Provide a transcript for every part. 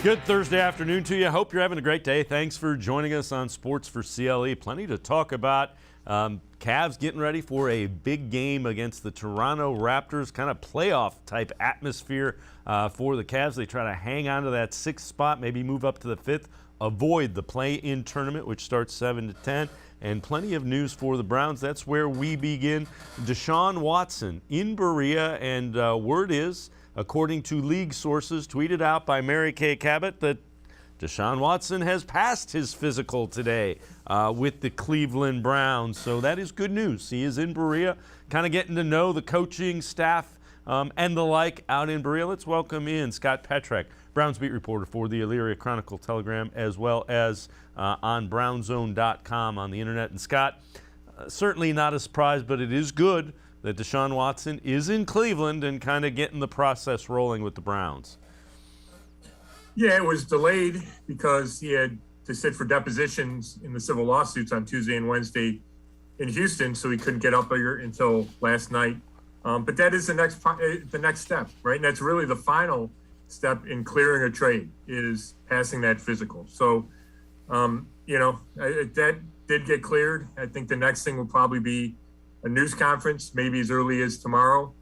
Good Thursday afternoon to you. Hope you're having a great day. Thanks for joining us on Sports4CLE. Plenty to talk about. Cavs getting ready for a big game against the Toronto Raptors, kind of playoff type atmosphere for the Cavs. They try to hang on to that sixth spot, maybe move up to the fifth, avoid the play-in tournament, which starts 7 to 10. And plenty of news for the Browns. That's where we begin. Deshaun Watson in Berea, and word is, according to league sources tweeted out by Mary Kay Cabot, that Deshaun Watson has passed his physical today with the Cleveland Browns. So that is good news. He is in Berea, kind of getting to know the coaching staff and the like out in Berea. Let's welcome in Scott Petrak, Browns beat reporter for the Elyria Chronicle-Telegram, as well as on brownzone.com on the internet. And Scott, certainly not a surprise, but it is good that Deshaun Watson is in Cleveland and kind of getting the process rolling with the Browns. Yeah, it was delayed because he had to sit for depositions in the civil lawsuits on Tuesday and Wednesday in Houston, so he couldn't get up here until last night. But that is the next step, right? And that's really the final step in clearing a trade, is passing that physical. So, that did get cleared. I think the next thing will probably be a news conference, maybe as early as tomorrow,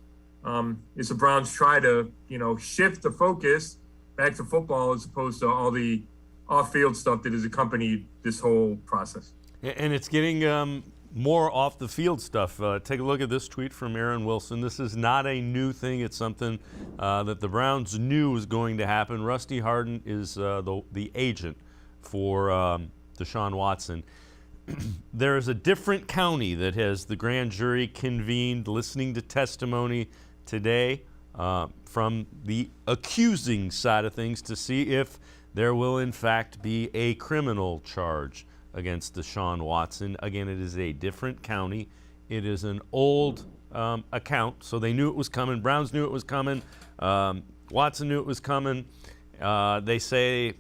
as the Browns try to, shift the focus back to football as opposed to all the off-field stuff that has accompanied this whole process. And it's getting more off the field stuff. Take a look at this tweet from Aaron Wilson. This is not a new thing. It's something that the Browns knew was going to happen. Rusty Hardin is the agent for Deshaun Watson. There is a different county that has the grand jury convened, listening to testimony today from the accusing side of things to see if there will in fact be a criminal charge against Deshaun Watson. Again, it is a different county. It is an old account, so they knew it was coming. Browns knew it was coming. Watson knew it was coming. They say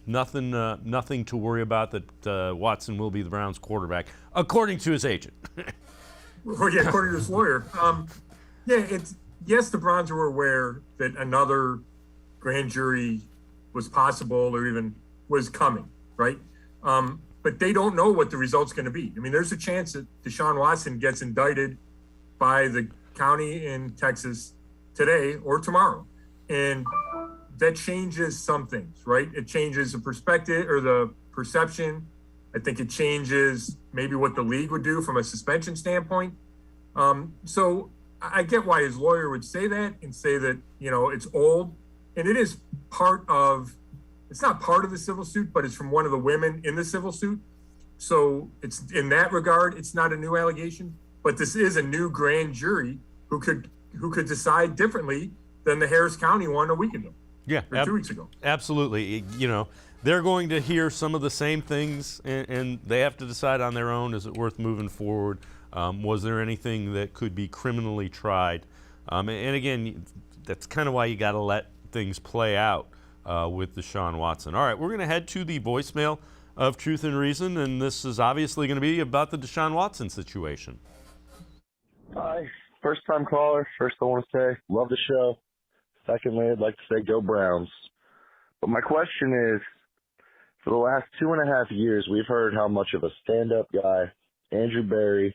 nothing to worry about, that Watson will be the Browns quarterback, according to his agent. Well, yeah, according to his lawyer. Yes, the Browns were aware that another grand jury was possible or even was coming, right? But they don't know what the result's going to be. I mean, there's a chance that Deshaun Watson gets indicted by the county in Texas today or tomorrow. And that changes some things, right? It changes the perspective or the perception. I think it changes maybe what the league would do from a suspension standpoint. So I get why his lawyer would say that and say that, it's old. And it is it's not part of the civil suit, but it's from one of the women in the civil suit. So it's, in that regard, it's not a new allegation, but this is a new grand jury who could decide differently than the Harris County one a week ago. Yeah, 2 weeks ago. Absolutely. They're going to hear some of the same things, and they have to decide on their own, is it worth moving forward? Was there anything that could be criminally tried? And again, that's kind of why you got to let things play out with Deshaun Watson. All right, we're going to head to the voicemail of Truth and Reason, and this is obviously going to be about the Deshaun Watson situation. Hi, first-time caller. First, I want to say, love the show. Secondly, I'd like to say go Browns. But my question is, for the last 2.5 years, we've heard how much of a stand-up guy Andrew Berry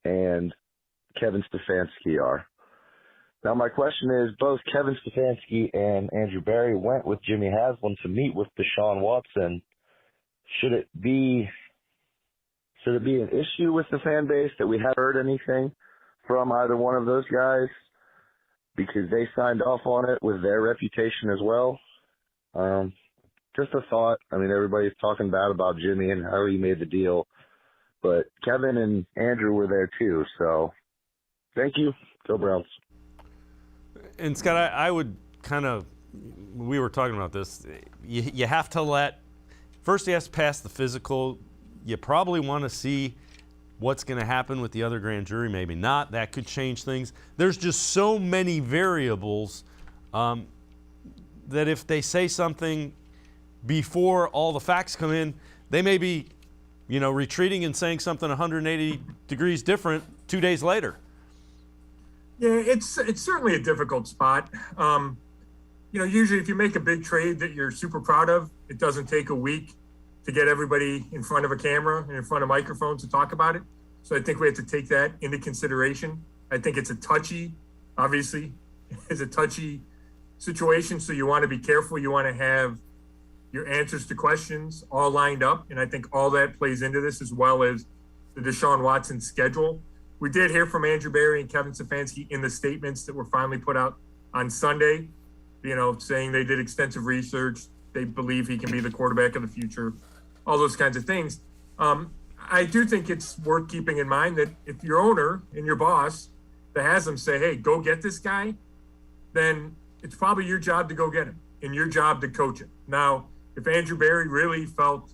and Kevin Stefanski are. Now, my question is, both Kevin Stefanski and Andrew Berry went with Jimmy Haslam to meet with Deshaun Watson. Should it be an issue with the fan base that we haven't heard anything from either one of those guys, because they signed off on it with their reputation as well? Just a thought. I mean, everybody's talking bad about Jimmy and how he made the deal, but Kevin and Andrew were there too. So thank you. Go Browns. And Scott, I would we were talking about this. You have to first he has to pass the physical. You probably want to see what's going to happen with the other grand jury, maybe not. That could change things. There's just so many variables that if they say something before all the facts come in, they may be, retreating and saying something 180 degrees different 2 days later. Yeah, it's certainly a difficult spot. usually if you make a big trade that you're super proud of, it doesn't take a week to get everybody in front of a camera and in front of microphones to talk about it. So I think we have to take that into consideration. I think it's obviously, it's a touchy situation. So you want to be careful. You want to have your answers to questions all lined up. And I think all that plays into this, as well as the Deshaun Watson schedule. We did hear from Andrew Berry and Kevin Stefanski in the statements that were finally put out on Sunday, saying they did extensive research. They believe he can be the quarterback of the future, all those kinds of things. I do think it's worth keeping in mind that if your owner and your boss that has them say, hey, go get this guy, then it's probably your job to go get him and your job to coach him. Now, if Andrew Berry really felt,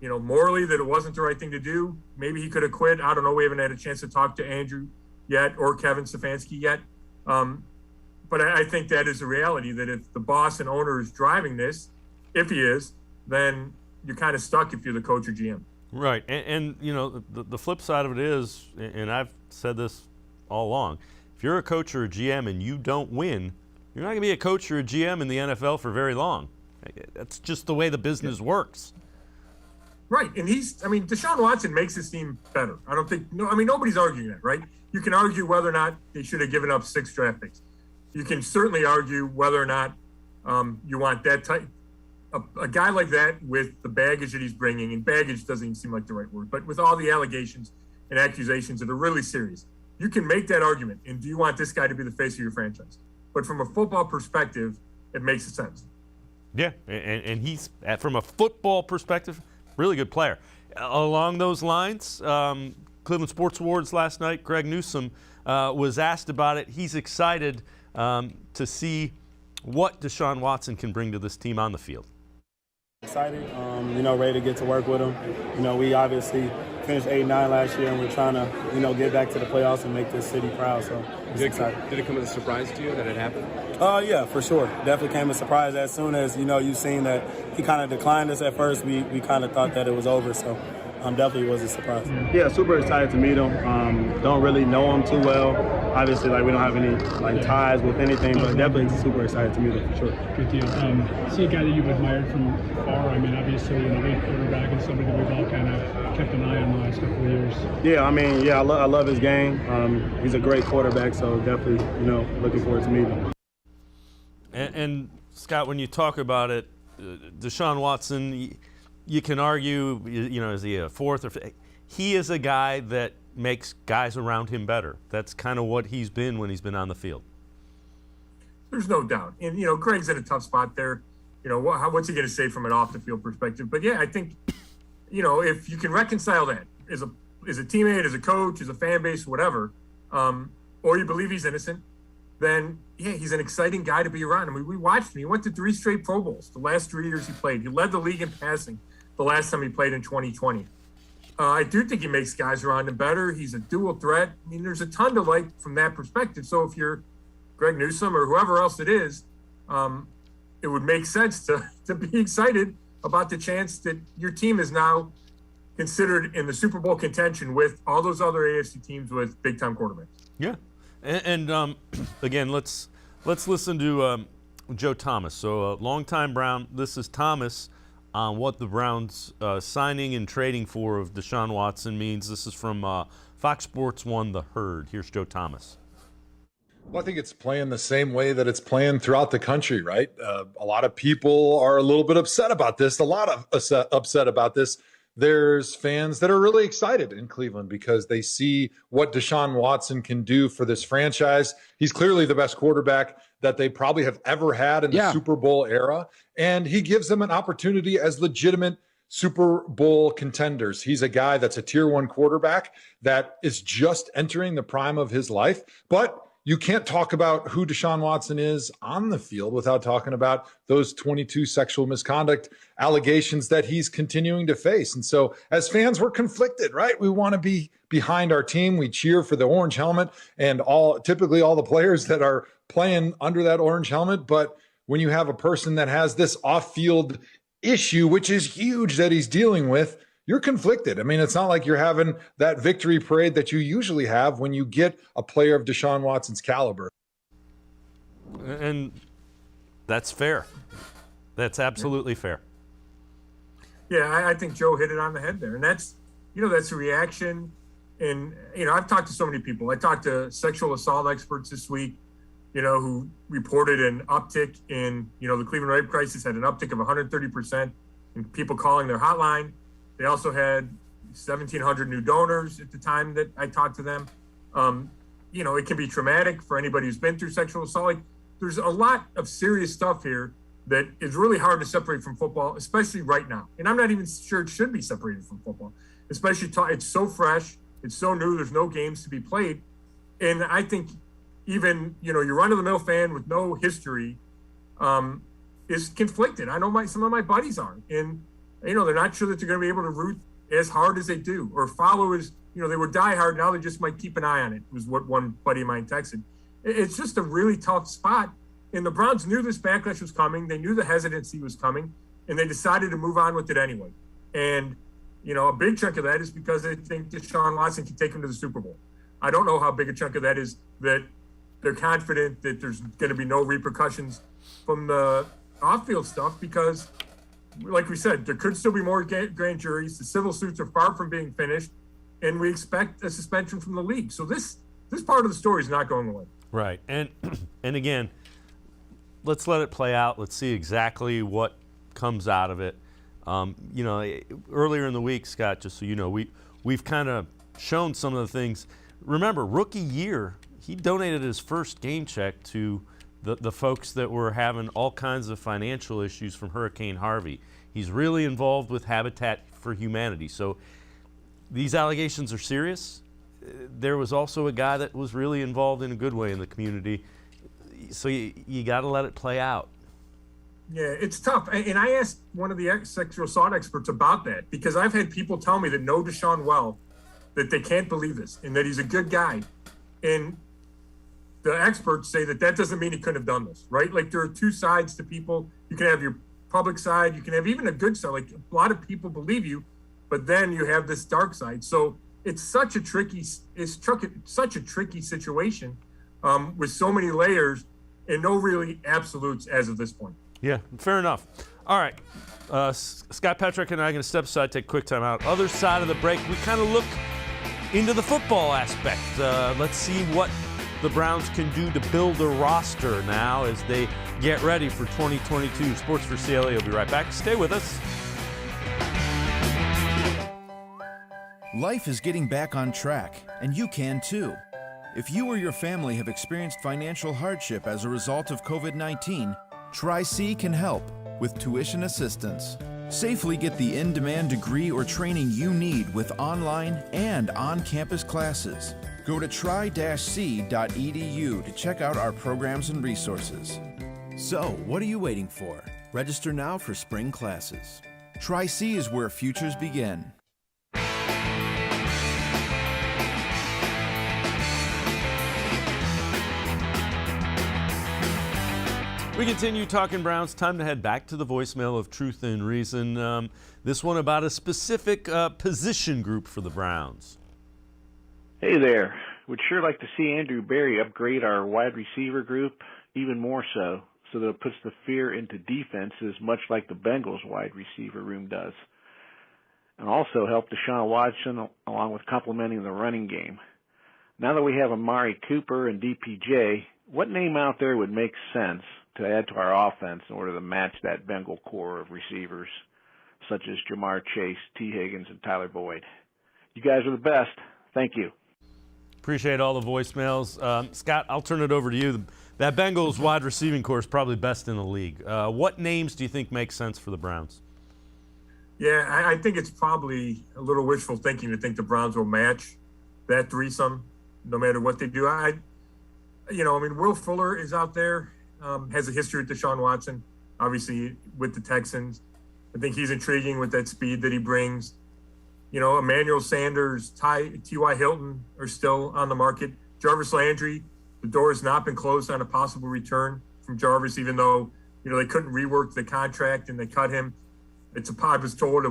morally that it wasn't the right thing to do, maybe he could have quit. I don't know. We haven't had a chance to talk to Andrew yet or Kevin Stefanski yet. But I think that is a reality, that if the boss and owner is driving this, if he is, then you're kind of stuck if you're the coach or GM. Right. And the flip side of it is, and I've said this all along, if you're a coach or a GM and you don't win, you're not going to be a coach or a GM in the NFL for very long. That's just the way the business works. Right. And Deshaun Watson makes his team better. Nobody's arguing that, right? You can argue whether or not they should have given up 6 draft picks. You can certainly argue whether or not you want that type, a guy like that with the baggage that he's bringing, and baggage doesn't even seem like the right word, but with all the allegations and accusations that are really serious, you can make that argument. And do you want this guy to be the face of your franchise? But from a football perspective, it makes sense. Yeah, and he's, from a football perspective, really good player. Along those lines, Cleveland Sports Awards last night, Greg Newsome was asked about it. He's excited to see what Deshaun Watson can bring to this team on the field. Excited, ready to get to work with him. We obviously finished 8-9 last year, and we're trying to, get back to the playoffs and make this city proud. So did it come as a surprise to you that it happened? Yeah, for sure. Definitely came as a surprise. As soon as, you've seen that he kind of declined us at first, we kind of thought that it was over. So definitely was a surprise. Yeah, super excited to meet him. Don't really know him too well. Obviously, we don't have any ties with anything, but definitely super excited to meet him for sure. Good deal. See a guy that you've admired from far. Obviously an elite quarterback and somebody that we've all kind of kept an eye on the last couple of years. Yeah, I love his game. He's a great quarterback, so definitely, looking forward to meeting him. And Scott, when you talk about it, Deshaun Watson, you can argue, is he a fourth or fifth? He is a guy that makes guys around him better. That's kind of what he's been when he's been on the field. There's no doubt. And, Greg's in a tough spot there. What's he going to say from an off-the-field perspective? But, yeah, I think, if you can reconcile that as a teammate, as a coach, as a fan base, whatever, or you believe he's innocent, then, yeah, he's an exciting guy to be around. We watched him. He went to 3 straight Pro Bowls the last 3 years he played. He led the league in passing the last time he played in 2020. I do think he makes guys around him better. He's a dual threat. There's a ton to like from that perspective. So if you're Greg Newsome or whoever else it is, it would make sense to be excited about the chance that your team is now considered in the Super Bowl contention with all those other AFC teams with big-time quarterbacks. Yeah. And again, let's listen to Joe Thomas. So longtime Brown. This is Thomas on what the Browns signing and trading for of Deshaun Watson means. This is from Fox Sports 1, The Herd. Here's Joe Thomas. Well, I think it's playing the same way that it's playing throughout the country, right? A lot of people are a little bit upset about this. Upset about this. There's fans that are really excited in Cleveland because they see what Deshaun Watson can do for this franchise. He's clearly the best quarterback that they probably have ever had in the Super Bowl era. And he gives them an opportunity as legitimate Super Bowl contenders. He's a guy that's a tier 1 quarterback that is just entering the prime of his life. But you can't talk about who Deshaun Watson is on the field without talking about those 22 sexual misconduct allegations that he's continuing to face. And so as fans, we're conflicted, right? We want to be behind our team. We cheer for the orange helmet and typically all the players that are playing under that orange helmet. But when you have a person that has this off-field issue, which is huge that he's dealing with, you're conflicted. It's not like you're having that victory parade that you usually have when you get a player of Deshaun Watson's caliber. And That's fair. That's absolutely fair. Yeah, I think Joe hit it on the head there. And that's a reaction. And, I've talked to so many people. I talked to sexual assault experts this week, who reported an uptick in, the Cleveland rape crisis had an uptick of 130% in people calling their hotline. They also had 1,700 new donors at the time that I talked to them. It can be traumatic for anybody who's been through sexual assault. Like, there's a lot of serious stuff here that is really hard to separate from football, especially right now. And I'm not even sure it should be separated from football, especially it's so fresh, it's so new, there's no games to be played. And I think even, your run-of-the-mill fan with no history is conflicted. I know some of my buddies are. And, they're not sure that they're going to be able to root as hard as they do or follow as, they would die hard. Now they just might keep an eye on it, was what one buddy of mine texted. It's just a really tough spot. And the Browns knew this backlash was coming. They knew the hesitancy was coming, and they decided to move on with it anyway. And, a big chunk of that is because they think Deshaun Watson can take them to the Super Bowl. I don't know how big a chunk of that is that they're confident that there's going to be no repercussions from the off-field stuff because, like we said, there could still be more grand juries. The civil suits are far from being finished, and we expect a suspension from the league. So this part of the story is not going away. Right. And again, let's let it play out. Let's see exactly what comes out of it. Earlier in the week, Scott, just so you know, we've kind of shown some of the things. Remember, rookie year, he donated his first game check to the folks that were having all kinds of financial issues from Hurricane Harvey. He's really involved with Habitat for Humanity. So these allegations are serious. There was also a guy that was really involved in a good way in the community. So you got to let it play out. Yeah, it's tough. And I asked one of the sexual assault experts about that because I've had people tell me that know Deshaun well, that they can't believe this and that he's a good guy. And the experts say that doesn't mean he couldn't have done this, right? Like, there are two sides to people. You can have your public side. You can have even a good side. Like, a lot of people believe you, but then you have this dark side. So it's such a tricky situation with so many layers and no really absolutes as of this point. Yeah, fair enough. All right, Scott Petrick and I are going to step aside, take a quick time out. Other side of the break, we kind of look into the football aspect. Let's see what the Browns can do to build a roster now as they get ready for 2022. Sports for CLE will be right back. Stay with us. Life is getting back on track, and you can too. If you or your family have experienced financial hardship as a result of COVID-19, Tri-C can help with tuition assistance. Safely get the in-demand degree or training you need with online and on-campus classes. Go to tri-c.edu to check out our programs and resources. So, what are you waiting for? Register now for spring classes. Tri-C is where futures begin. We continue talking Browns. Time to head back to the voicemail of Truth and Reason. This one about a specific position group for the Browns. Hey there. Would sure like to see Andrew Berry upgrade our wide receiver group even more so that it puts the fear into defenses much like the Bengals wide receiver room does. And also help Deshaun Watson along with complementing the running game. Now that we have Amari Cooper and DPJ, what name out there would make sense to add to our offense in order to match that Bengal core of receivers, such as Jamar Chase, T. Higgins, and Tyler Boyd? You guys are the best. Thank you. Appreciate all the voicemails. Scott, I'll turn it over to you. That Bengals wide receiving core is probably best in the league. What names do you think make sense for the Browns? Yeah, I think it's probably a little wishful thinking to think the Browns will match that threesome no matter what they do. Will Fuller is out there. Has a history with Deshaun Watson, obviously with the Texans. I think he's intriguing with that speed that he brings. Emmanuel Sanders, T.Y. Hilton are still on the market. Jarvis Landry, the door has not been closed on a possible return from Jarvis, even though, they couldn't rework the contract and they cut him. I was told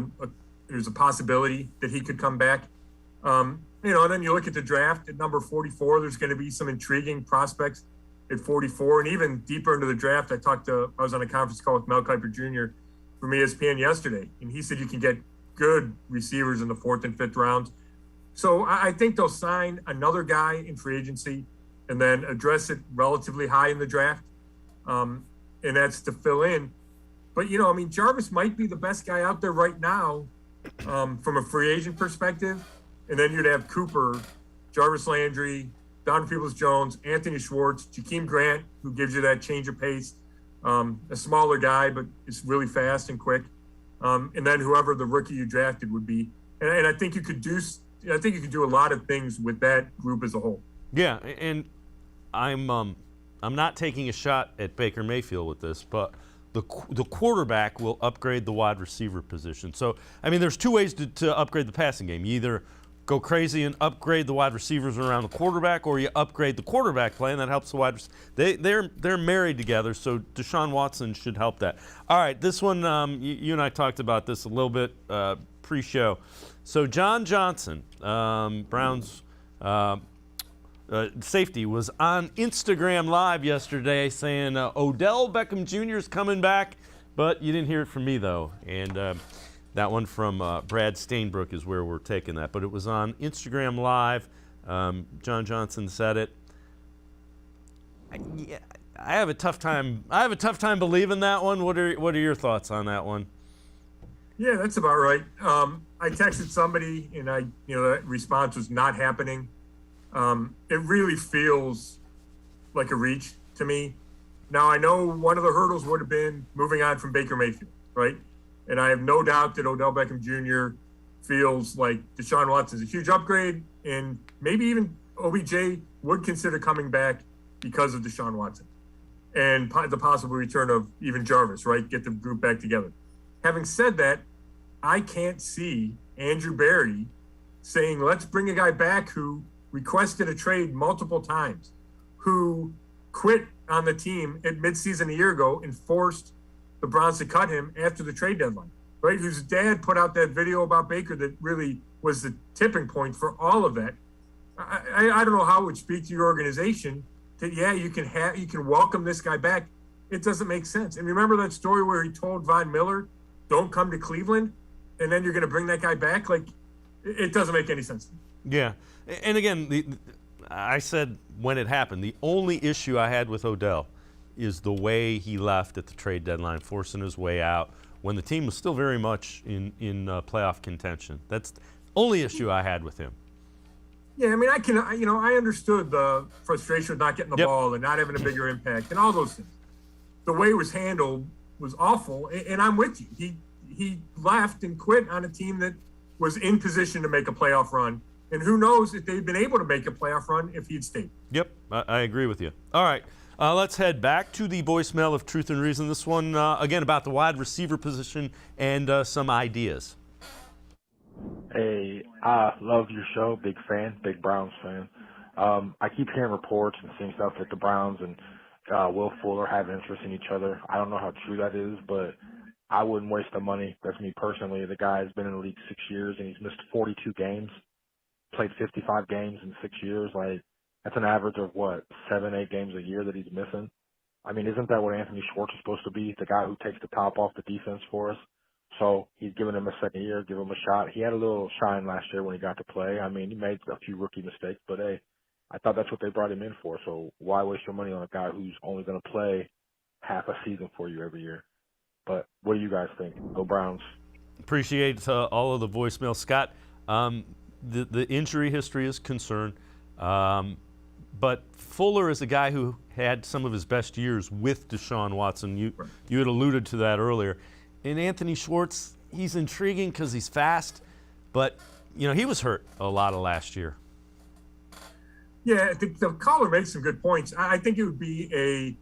there's a possibility that he could come back. And then you look at the draft at number 44, there's going to be some intriguing prospects at 44. And even deeper into the draft, I was on a conference call with Mel Kiper Jr. from ESPN yesterday, and he said you can get good receivers in the 4th and 5th rounds. So I think they'll sign another guy in free agency and then address it relatively high in the draft. And that's to fill in. But, Jarvis might be the best guy out there right now from a free agent perspective. And then you'd have Cooper, Jarvis Landry, Don Peoples-Jones, Anthony Schwartz, Jakeem Grant, who gives you that change of pace, a smaller guy, but is really fast and quick. And then whoever the rookie you drafted would be. And I think you could do a lot of things with that group as a whole. Yeah, and I'm not taking a shot at Baker Mayfield with this, but the quarterback will upgrade the wide receiver position. So, there's two ways to upgrade the passing game. You either go crazy and upgrade the wide receivers around the quarterback, or you upgrade the quarterback play, and that helps the wide receivers. They're married together, so Deshaun Watson should help that. All right, this one, you and I talked about this a little bit pre-show. So John Johnson, Browns safety, was on Instagram Live yesterday saying Odell Beckham Jr. is coming back, but you didn't hear it from me, though. And that one from Brad Stainbrook is where we're taking that. But it was on Instagram Live. John Johnson said it. I have a tough time believing that one. What are your thoughts on that one? Yeah, that's about right. I texted somebody, and that response was not happening. It really feels like a reach to me. Now, I know one of the hurdles would have been moving on from Baker Mayfield, right? And I have no doubt that Odell Beckham Jr. feels like Deshaun Watson is a huge upgrade, and maybe even OBJ would consider coming back because of Deshaun Watson and the possible return of even Jarvis, right? Get the group back together. Having said that, I can't see Andrew Berry saying, let's bring a guy back who requested a trade multiple times, who quit on the team at midseason a year ago and forced the Browns to cut him after the trade deadline, right? Whose dad put out that video about Baker that really was the tipping point for all of that. I don't know how it would speak to your organization that, you can welcome this guy back. It doesn't make sense. And remember that story where he told Von Miller, don't come to Cleveland, and then you're going to bring that guy back? Like, it doesn't make any sense. Yeah. And again, I said when it happened, the only issue I had with Odell is the way he left at the trade deadline, forcing his way out when the team was still very much in playoff contention. That's the only issue I had with him. Yeah, I understood the frustration of not getting the ball and not having a bigger impact and all those things. The way it was handled was awful, and I'm with you. He left and quit on a team that was in position to make a playoff run. And who knows if they'd been able to make a playoff run if he'd stayed. Yep, I agree with you. All right, let's head back to the voicemail of Truth and Reason. This one, again, about the wide receiver position and some ideas. Hey, I love your show. Big fan, big Browns fan. I keep hearing reports and seeing stuff that the Browns and Will Fuller have interest in each other. I don't know how true that is, but I wouldn't waste the money. That's me personally. The guy's been in the league 6 years, and he's missed 42 games. Played 55 games in 6 years. Like, that's an average of 7-8 games a year that he's missing. Isn't that what Anthony Schwartz is supposed to be? The guy who takes the top off the defense for us. So he's giving him a second year, give him a shot. He had a little shine last year when he got to play. He made a few rookie mistakes, but hey, I thought that's what they brought him in for. So why waste your money on a guy who's only going to play half a season for you every year? But what do you guys think? Go Browns. Appreciate all of the voicemail, Scott. The injury history is concern, but Fuller is a guy who had some of his best years with Deshaun Watson. You had alluded to that earlier. And Anthony Schwartz, he's intriguing because he's fast, but he was hurt a lot of last year. Yeah, I think the caller makes some good points. I think it would be a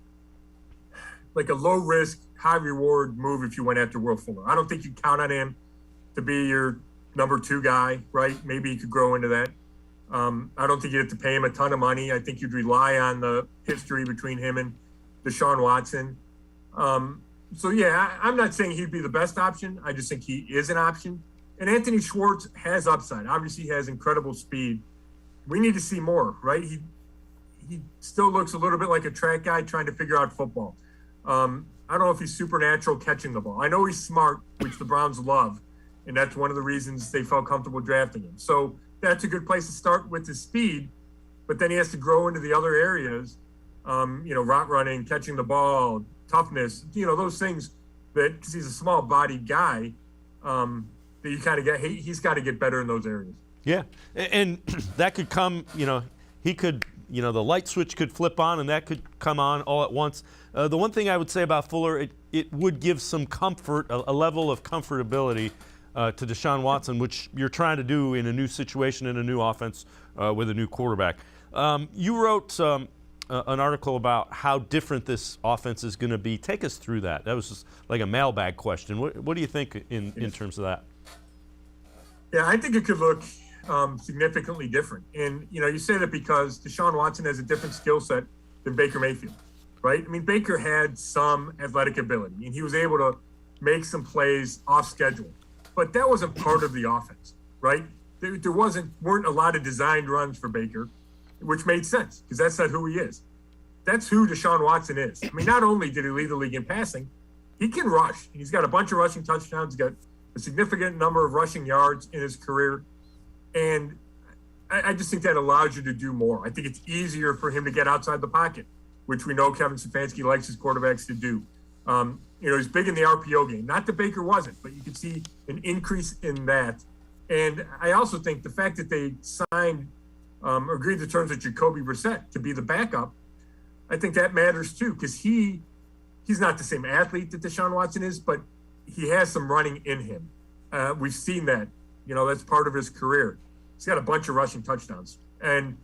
low risk, high reward move if you went after Will Fuller. I don't think you count on him to be your number 2 guy, right? Maybe you could grow into that. I don't think you have to pay him a ton of money. I think you'd rely on the history between him and Deshaun Watson. I'm not saying he'd be the best option. I just think he is an option. And Anthony Schwartz has upside. Obviously, he has incredible speed. We need to see more, right? he still looks a little bit like a track guy trying to figure out football. I don't know if he's supernatural catching the ball. I know he's smart, which the Browns love, and that's one of the reasons they felt comfortable drafting him. So that's a good place to start with his speed, but then he has to grow into the other areas, route running, catching the ball, toughness, those things that, because he's a small bodied guy, that you kind of get, he's got to get better in those areas. Yeah, and that could come, he could, the light switch could flip on and that could come on all at once. The one thing I would say about Fuller, it would give some comfort, a level of comfortability to Deshaun Watson, which you're trying to do in a new situation, in a new offense with a new quarterback. You wrote an article about how different this offense is going to be. Take us through that. That was just like a mailbag question. What do you think in terms of that? Yeah, I think it could look significantly different. And, you say that because Deshaun Watson has a different skill set than Baker Mayfield, right? I mean, Baker had some athletic ability, and he was able to make some plays off schedule. But that wasn't part of the offense, right? There weren't a lot of designed runs for Baker, which made sense because that's not who he is. That's who Deshaun Watson is. I mean, not only did he lead the league in passing, he can rush. He's got a bunch of rushing touchdowns. He's got a significant number of rushing yards in his career. And I just think that allows you to do more. I think it's easier for him to get outside the pocket, which we know Kevin Stefanski likes his quarterbacks to do. He's big in the RPO game. Not that Baker wasn't, but you can see an increase in that. And I also think the fact that they signed or agreed to terms with Jacoby Brissett to be the backup, I think that matters too, because he's not the same athlete that Deshaun Watson is, but he has some running in him. We've seen that. That's part of his career. He's got a bunch of rushing touchdowns. And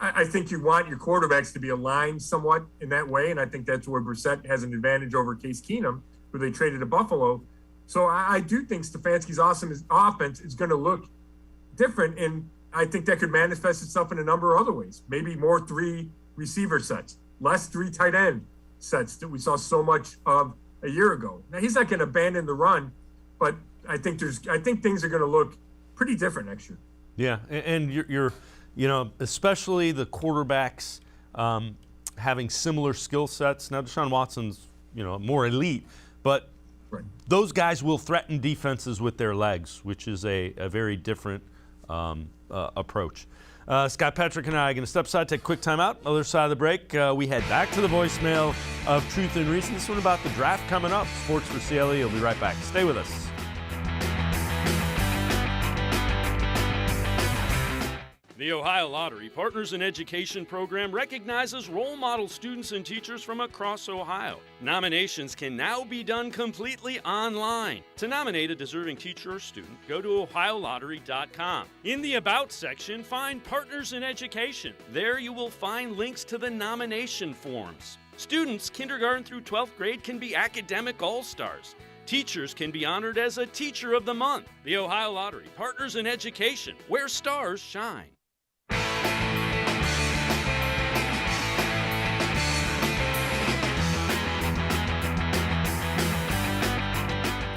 I think you want your quarterbacks to be aligned somewhat in that way, and I think that's where Brissett has an advantage over Case Keenum, who they traded to Buffalo. So I do think Stefanski's offense is going to look different, and I think that could manifest itself in a number of other ways. Maybe more 3 receiver sets, less 3 tight end sets that we saw so much of a year ago. Now, he's not going to abandon the run, but I think things are going to look pretty different next year. Yeah, and you're especially the quarterbacks having similar skill sets. Now, Deshaun Watson's, more elite, but right. Those guys will threaten defenses with their legs, which is a very different approach. Scott Patrick and I are going to step aside, take a quick timeout. Other side of the break, we head back to the voicemail of Truth and Reason. This one about the draft coming up. Sports4CLE. We'll be right back. Stay with us. The Ohio Lottery Partners in Education program recognizes role model students and teachers from across Ohio. Nominations can now be done completely online. To nominate a deserving teacher or student, go to ohiolottery.com. In the About section, find Partners in Education. There you will find links to the nomination forms. Students, kindergarten through 12th grade, can be academic all-stars. Teachers can be honored as a Teacher of the Month. The Ohio Lottery Partners in Education, where stars shine.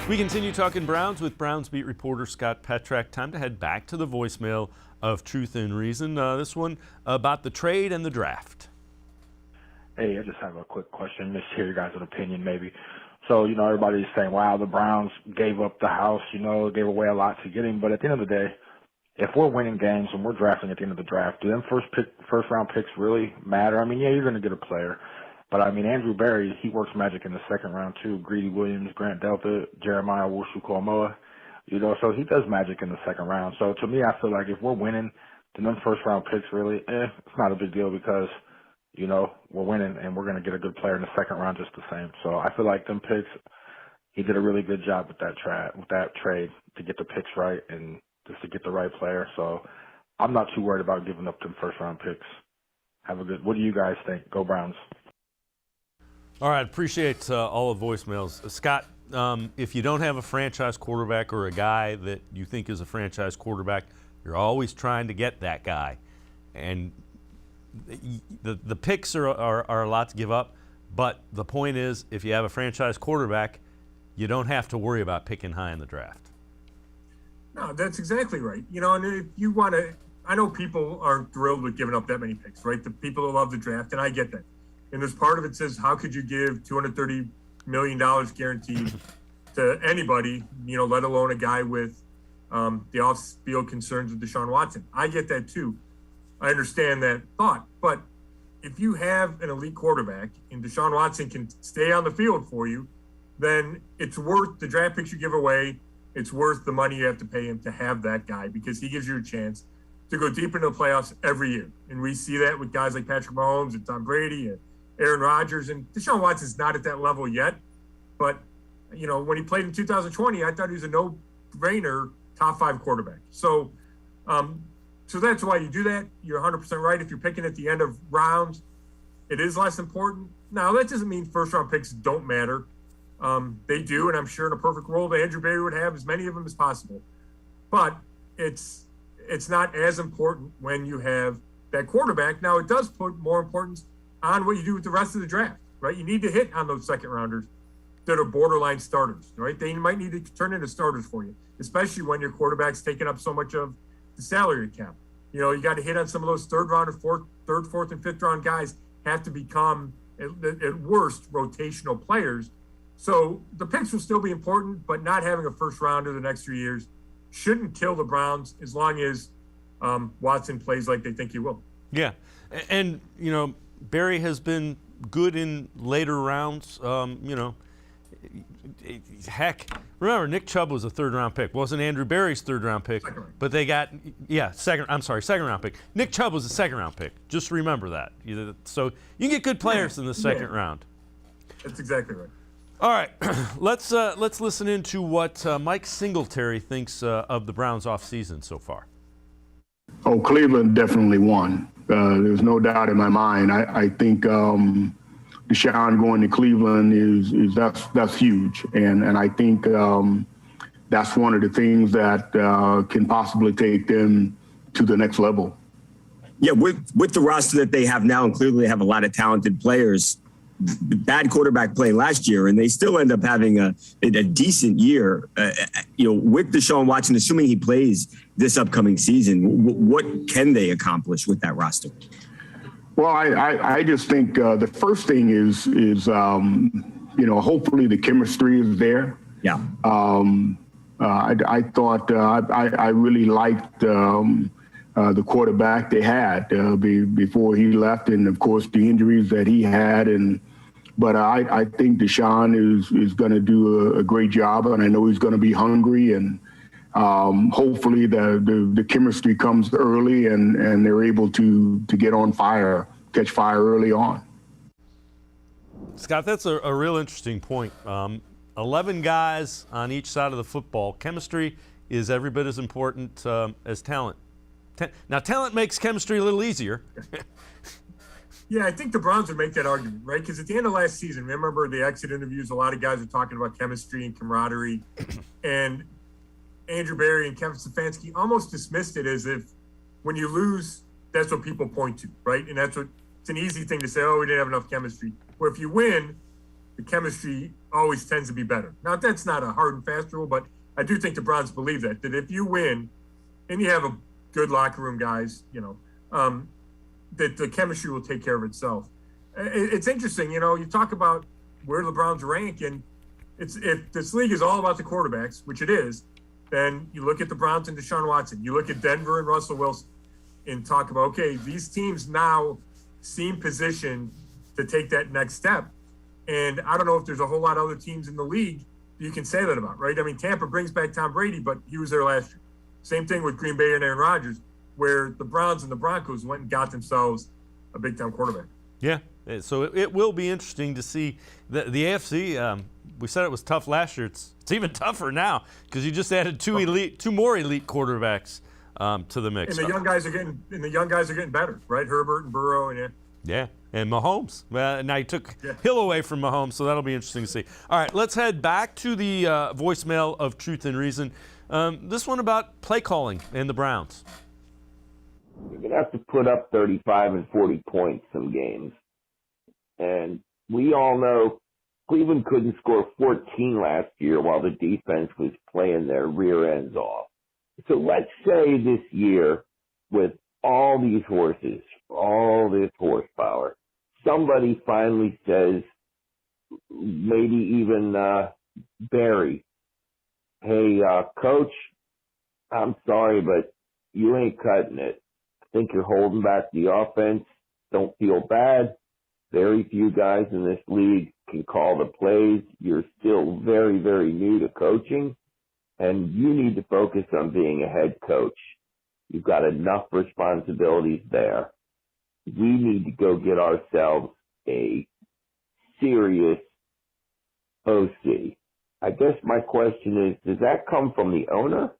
We continue talking Browns with Browns beat reporter Scott Petrak. Time to head back to the voicemail of Truth and Reason. This one about the trade and the draft. Hey, I just have a quick question. Just hear your guys' opinion maybe. So, everybody's saying, wow, the Browns gave up the house, gave away a lot to get him. But at the end of the day, if we're winning games and we're drafting at the end of the draft, do them first round picks really matter? I mean, yeah, you're going to get a player. But, Andrew Berry, he works magic in the second round, too. Greedy Williams, Grant Delta, Jeremiah Wushu-Komoa, so he does magic in the second round. So, to me, I feel like if we're winning, then them first-round picks really, it's not a big deal because, we're winning and we're going to get a good player in the second round just the same. So, I feel like them picks, he did a really good job with that trade to get the picks right and just to get the right player. So, I'm not too worried about giving up them first-round picks. What do you guys think? Go Browns. All right, appreciate all the voicemails. Scott, if you don't have a franchise quarterback or a guy that you think is a franchise quarterback, you're always trying to get that guy. And the picks are a lot to give up, but the point is if you have a franchise quarterback, you don't have to worry about picking high in the draft. No, that's exactly right. And if you want to I know people aren't thrilled with giving up that many picks, right? The people that love the draft, and I get that. And there's part of it says, how could you give $230 million guaranteed to anybody, let alone a guy with the off-field concerns of Deshaun Watson? I get that too. I understand that thought. But if you have an elite quarterback and Deshaun Watson can stay on the field for you, then it's worth the draft picks you give away. It's worth the money you have to pay him to have that guy, because he gives you a chance to go deep into the playoffs every year. And we see that with guys like Patrick Mahomes and Tom Brady and Aaron Rodgers. And Deshaun Watson's not at that level yet. But, when he played in 2020, I thought he was a no-brainer top 5 quarterback. So that's why you do that. You're 100% right. If you're picking at the end of rounds, it is less important. Now, that doesn't mean first-round picks don't matter. They do, and I'm sure in a perfect world, Andrew Berry would have as many of them as possible. But it's not as important when you have that quarterback. Now, it does put more importance on what you do with the rest of the draft, right? You need to hit on those second-rounders that are borderline starters, right? They might need to turn into starters for you, especially when your quarterback's taking up so much of the salary cap. You got to hit on some of those third, fourth, and fifth round guys have to become, at worst, rotational players. So the picks will still be important, but not having a first rounder the next 3 years shouldn't kill the Browns as long as Watson plays like they think he will. Yeah. And, Barry has been good in later rounds. Heck, remember, Nick Chubb was a third-round pick. Wasn't Andrew Berry's third-round pick, but they got, second-round pick. Nick Chubb was a second-round pick. Just remember that. So you can get good players in the second round. That's exactly right. All right, let's listen into what Mike Singletary thinks of the Browns' offseason so far. Oh, Cleveland definitely won. There's no doubt in my mind. I think Desean going to Cleveland is that's huge, and I think that's one of the things that can possibly take them to the next level. Yeah, with the roster that they have now, and clearly they have a lot of talented players. Bad quarterback play last year, and they still end up having a decent year. With Deshaun Watson, assuming he plays this upcoming season, what can they accomplish with that roster? Well, I just think the first thing is hopefully the chemistry is there. Yeah. I thought I really liked the quarterback they had before he left, and of course the injuries that he had. But I think Deshaun is going to do a great job, and I know he's going to be hungry, and hopefully the chemistry comes early, and they're able to get on fire, catch fire early on. Scott, that's a real interesting point. 11 guys on each side of the football. Chemistry is every bit as important as talent. Now, talent makes chemistry a little easier. Yeah, I think the Browns would make that argument, right? Because at the end of last season, remember the exit interviews, a lot of guys were talking about chemistry and camaraderie. And Andrew Berry and Kevin Stefanski almost dismissed it as if when you lose, that's what people point to, right? And it's an easy thing to say, oh, we didn't have enough chemistry. Where if you win, the chemistry always tends to be better. Now, that's not a hard and fast rule, but I do think the Browns believe that if you win and you have a good locker room guys, that the chemistry will take care of itself. It's interesting, you talk about where the Browns rank, and if this league is all about the quarterbacks, which it is, then you look at the Browns and Deshaun Watson. You look at Denver and Russell Wilson and talk about, okay, these teams now seem positioned to take that next step. And I don't know if there's a whole lot of other teams in the league you can say that about, right? I mean, Tampa brings back Tom Brady, but he was there last year. Same thing with Green Bay and Aaron Rodgers, where the Browns and the Broncos went and got themselves a big-time quarterback. Yeah, so it will be interesting to see the AFC. We said it was tough last year. It's even tougher now because you just added two more elite quarterbacks to the mix. And the young guys are getting better, right? Herbert and Burrow and yeah, and Mahomes. Now you took Hill away from Mahomes, so that'll be interesting to see. All right, let's head back to the voicemail of Truth and Reason. This one about play calling and the Browns. You're going to have to put up 35 and 40 points some games. And we all know Cleveland couldn't score 14 last year while the defense was playing their rear ends off. So let's say this year with all these horses, all this horsepower, somebody finally says, maybe even Barry, hey, coach, I'm sorry, but you ain't cutting it. I think you're holding back the offense. Don't feel bad. Very few guys in this league can call the plays. You're still very, very new to coaching, and you need to focus on being a head coach. You've got enough responsibilities there. We need to go get ourselves a serious OC. I guess my question is, does that come from the owner,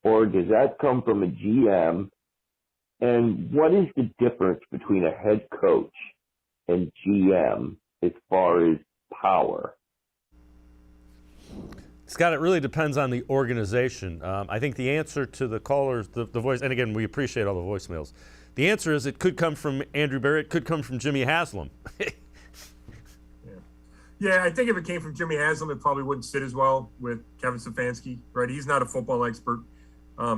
or does that come from a GM? And what is the difference between a head coach and GM as far as power? Scott, it really depends on the organization. I think the answer to the callers, the voice, and again, we appreciate all the voicemails. The answer is it could come from Andrew Barry. It could come from Jimmy Haslam. Yeah, I think if it came from Jimmy Haslam, it probably wouldn't sit as well with Kevin Stefanski, right? He's not a football expert. I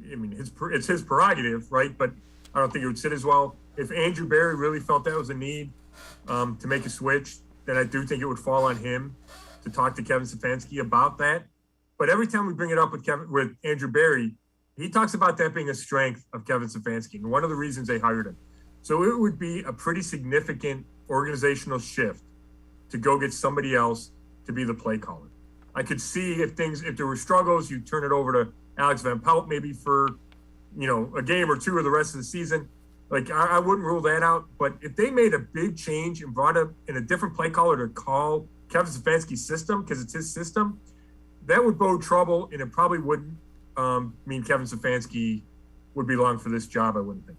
mean, it's his prerogative, right? But I don't think it would sit as well. If Andrew Barry really felt that was a need to make a switch, then I do think it would fall on him to talk to Kevin Stefanski about that. But every time we bring it up with Andrew Barry, he talks about that being a strength of Kevin Stefanski and one of the reasons they hired him. So it would be a pretty significant organizational shift to go get somebody else to be the play caller. I could see if there were struggles, you turn it over to Alex Van Pelt maybe for, a game or two or the rest of the season. Like, I wouldn't rule that out. But if they made a big change and brought up in a different play caller to call Kevin Stefanski's system, because it's his system, that would bode trouble, and it probably wouldn't mean Kevin Stefanski would be long for this job, I wouldn't think.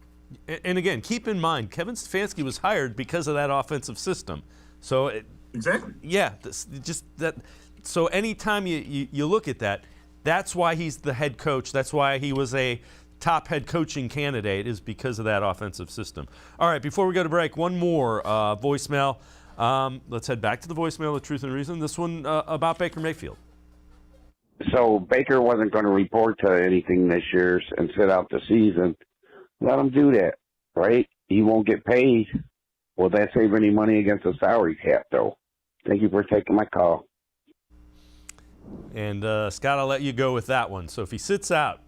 And again, keep in mind, Kevin Stefanski was hired because of that offensive system. So exactly. Yeah, just that. So anytime you look at that, that's why he's the head coach. That's why he was a top head coaching candidate, is because of that offensive system. All right, before we go to break, one more voicemail. Let's head back to the voicemail of Truth and Reason. This one about Baker Mayfield. So Baker wasn't going to report to anything this year and sit out the season. Let him do that, right? He won't get paid. Will that save any money against the salary cap, though? Thank you for taking my call. And, Scott, I'll let you go with that one. So if he sits out.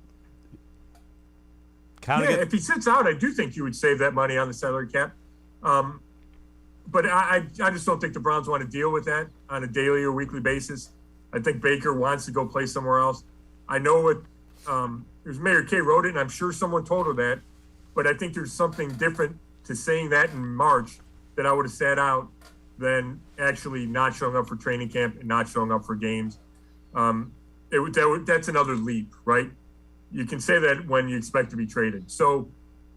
If he sits out, I do think you would save that money on the salary cap. But I just don't think the Browns want to deal with that on a daily or weekly basis. I think Baker wants to go play somewhere else. I know what there's Mayor Kay wrote it, and I'm sure someone told her that. But I think there's something different to saying that in March that I would have sat out than actually not showing up for training camp and not showing up for games. That's another leap, right? You can say that when you expect to be traded. So,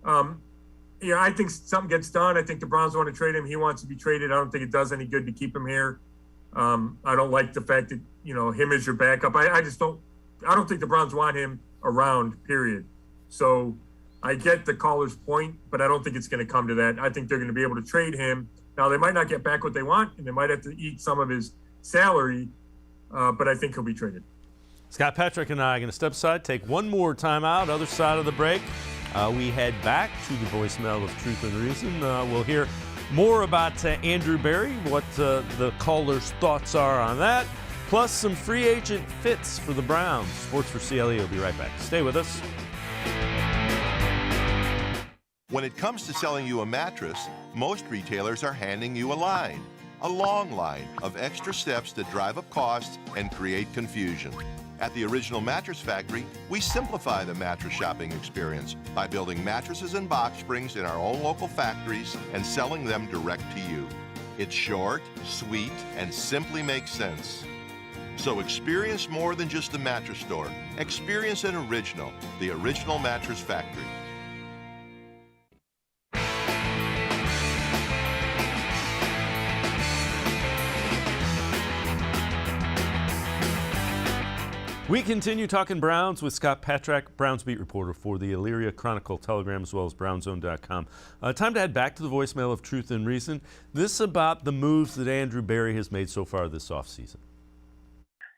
I think something gets done. I think the Browns want to trade him. He wants to be traded. I don't think it does any good to keep him here. I don't like the fact that, him as your backup. I don't think the Browns want him around, period. So I get the caller's point, but I don't think it's going to come to that. I think they're going to be able to trade him. Now, they might not get back what they want, and they might have to eat some of his salary, but I think he'll be traded. Scott Patrick and I are going to step aside, take one more timeout, other side of the break. We head back to the voicemail of Truth and Reason. We'll hear more about Andrew Barry, what the caller's thoughts are on that, plus some free agent fits for the Browns. Sports4CLE will be right back. Stay with us. When it comes to selling you a mattress, most retailers are handing you a line, a long line of extra steps that drive up costs and create confusion. At the Original Mattress Factory, we simplify the mattress shopping experience by building mattresses and box springs in our own local factories and selling them direct to you. It's short, sweet, and simply makes sense. So experience more than just a mattress store. Experience an original, the Original Mattress Factory. We continue talking Browns with Scott Patrick, Browns beat reporter for the Elyria Chronicle, Telegram, as well as BrownZone.com. Time to head back to the voicemail of Truth and Reason. This about the moves that Andrew Barry has made so far this offseason.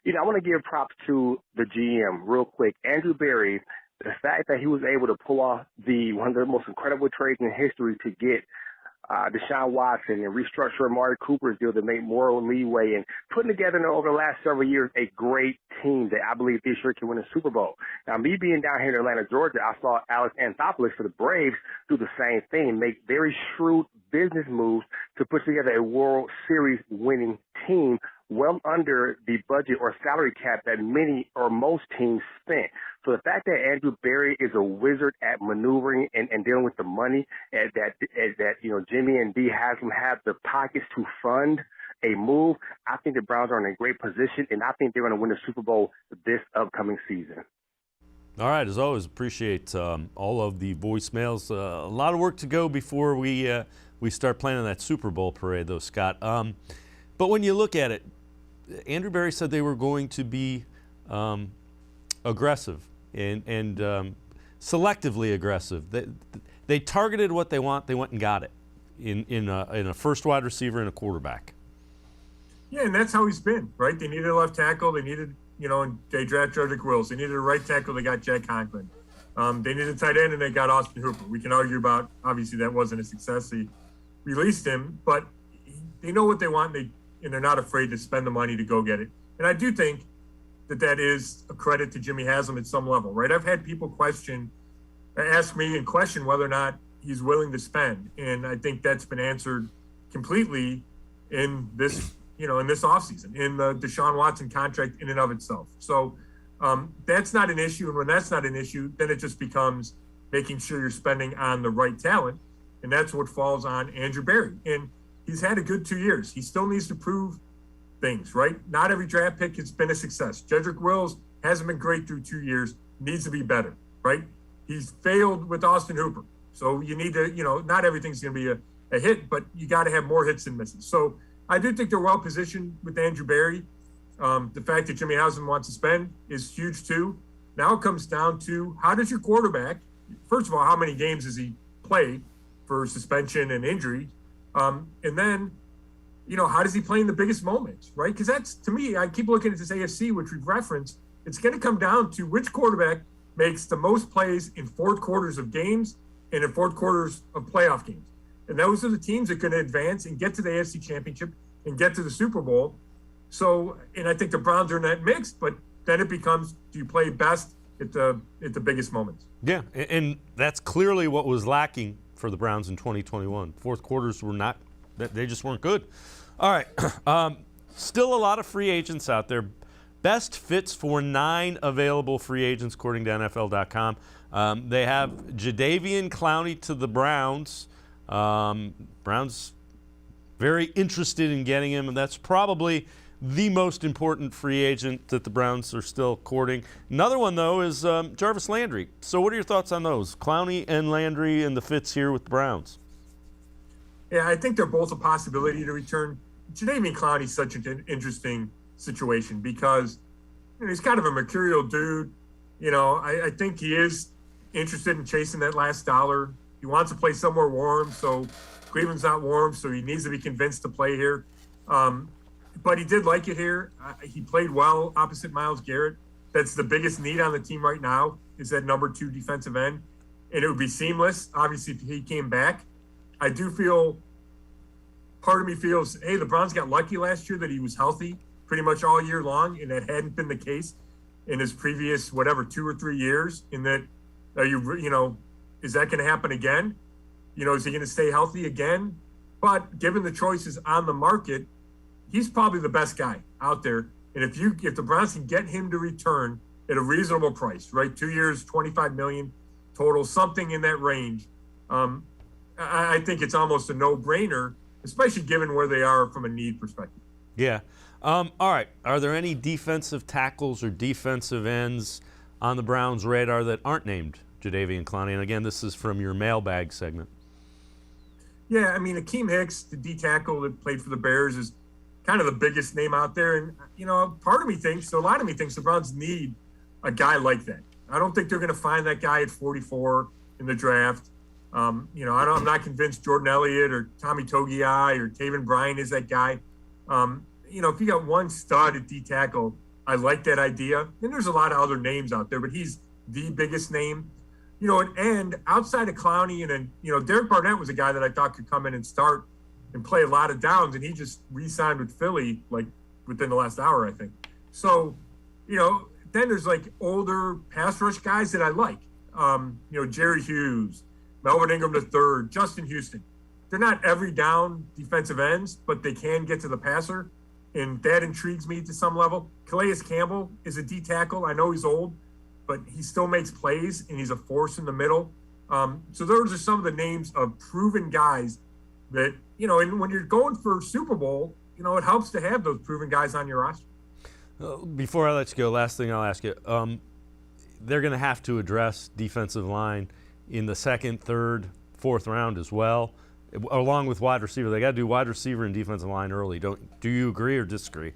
I want to give props to the GM real quick. Andrew Barry the fact that he was able to pull off one of the most incredible trades in history to get Deshaun Watson and restructure Amari Cooper's deal to make more leeway and putting together over the last several years a great team that I believe this year can win a Super Bowl. Now, me being down here in Atlanta, Georgia, I saw Alex Anthopoulos for the Braves do the same thing, make very shrewd business moves to put together a World Series winning team well under the budget or salary cap that many or most teams spent. So the fact that Andrew Berry is a wizard at maneuvering and dealing with the money, and that Jimmy and Dee Haslam have the pockets to fund a move, I think the Browns are in a great position, and I think they're going to win the Super Bowl this upcoming season. All right, as always, appreciate all of the voicemails. A lot of work to go before we start planning that Super Bowl parade, though, Scott. But when you look at it, Andrew Berry said they were going to be aggressive and selectively aggressive. They targeted what they want. They went and got it in a first wide receiver and a quarterback. Yeah, and that's how he's been, right? They needed a left tackle. They needed, and they drafted Jarrett Wills. They needed a right tackle. They got Jack Conklin. They needed a tight end, and they got Austin Hooper. We can argue about, obviously, that wasn't a success. They released him, but they know what they want, and they're not afraid to spend the money to go get it. And I do think that is a credit to Jimmy Haslam at some level, right? I've had people ask me and question whether or not he's willing to spend. And I think that's been answered completely in this, in this offseason, in the Deshaun Watson contract in and of itself. So that's not an issue. And when that's not an issue, then it just becomes making sure you're spending on the right talent. And that's what falls on Andrew Berry. And he's had a good 2 years. He still needs to prove things, right? Not every draft pick has been a success. Jedrick Wills hasn't been great through 2 years, needs to be better, right? He's failed with Austin Hooper. So you need to, not everything's going to be a hit, but you got to have more hits than misses. So I do think they're well positioned with Andrew Berry. The fact that Jimmy Haslam wants to spend is huge too. Now it comes down to, how does your quarterback, first of all, how many games does he play for suspension and injury? And then, how does he play in the biggest moments, right? Because that's, to me, I keep looking at this AFC, which we've referenced. It's going to come down to which quarterback makes the most plays in fourth quarters of games and in fourth quarters of playoff games. And those are the teams that are going to advance and get to the AFC Championship and get to the Super Bowl. So, and I think the Browns are in that mix, but then it becomes, do you play best at the biggest moments? Yeah, and that's clearly what was lacking for the Browns in 2021. Fourth quarters were not, they just weren't good. All right, still a lot of free agents out there. Best fits for 9 available free agents, according to NFL.com. They have Jadeveon Clowney to the Browns. Browns very interested in getting him, and that's probably the most important free agent that the Browns are still courting. Another one, though, is Jarvis Landry. So what are your thoughts on those? Clowney and Landry and the fits here with the Browns. Yeah, I think they're both a possibility to return. Jadeveon Clowney's such an interesting situation because he's kind of a mercurial dude. I think he is interested in chasing that last dollar. He wants to play somewhere warm, so Cleveland's not warm, so he needs to be convinced to play here. But he did like it here. He played well opposite Myles Garrett. That's the biggest need on the team right now, is that number 2 defensive end. And it would be seamless, obviously, if he came back. I do feel, part of me feels, hey, the Browns got lucky last year that he was healthy pretty much all year long, and that hadn't been the case in his previous, 2 or 3 years. In that, is that going to happen again? Is he going to stay healthy again? But given the choices on the market, he's probably the best guy out there. And if the Browns can get him to return at a reasonable price, right? 2 years, $25 million total, something in that range. I think it's almost a no-brainer, especially given where they are from a need perspective. Yeah. All right. Are there any defensive tackles or defensive ends on the Browns' radar that aren't named Jadeveon Clowney? And again, this is from your mailbag segment. Yeah, Akeem Hicks, the D tackle that played for the Bears, is kind of the biggest name out there. And, part of me thinks, a lot of me thinks the Browns need a guy like that. I don't think they're going to find that guy at 44 in the draft. I'm not convinced Jordan Elliott or Tommy Togiai or Taven Bryan is that guy. If you got one stud at D tackle, I like that idea. And there's a lot of other names out there, but he's the biggest name. You know, and outside of Clowney and then, you know, Derek Barnett was a guy that I thought could come in and start and play a lot of downs, and he just re-signed with Philly like within the last hour, I think. So, you know, then there's like older pass rush guys that I like. You know, Jerry Hughes, Melvin Ingram III, Justin Houston. They're not every down defensive ends, but they can get to the passer, and that intrigues me to some level. Calais Campbell is a D tackle. I know he's old, but he still makes plays, and he's a force in the middle. So those are some of the names of proven guys that, you know, and when you're going for Super Bowl, you know, it helps to have those proven guys on your roster. Before I let you go, last thing I'll ask you. They're going to have to address defensive line in the second, third, fourth round as well, along with wide receiver. They got to do wide receiver and defensive line early. Do you agree or disagree?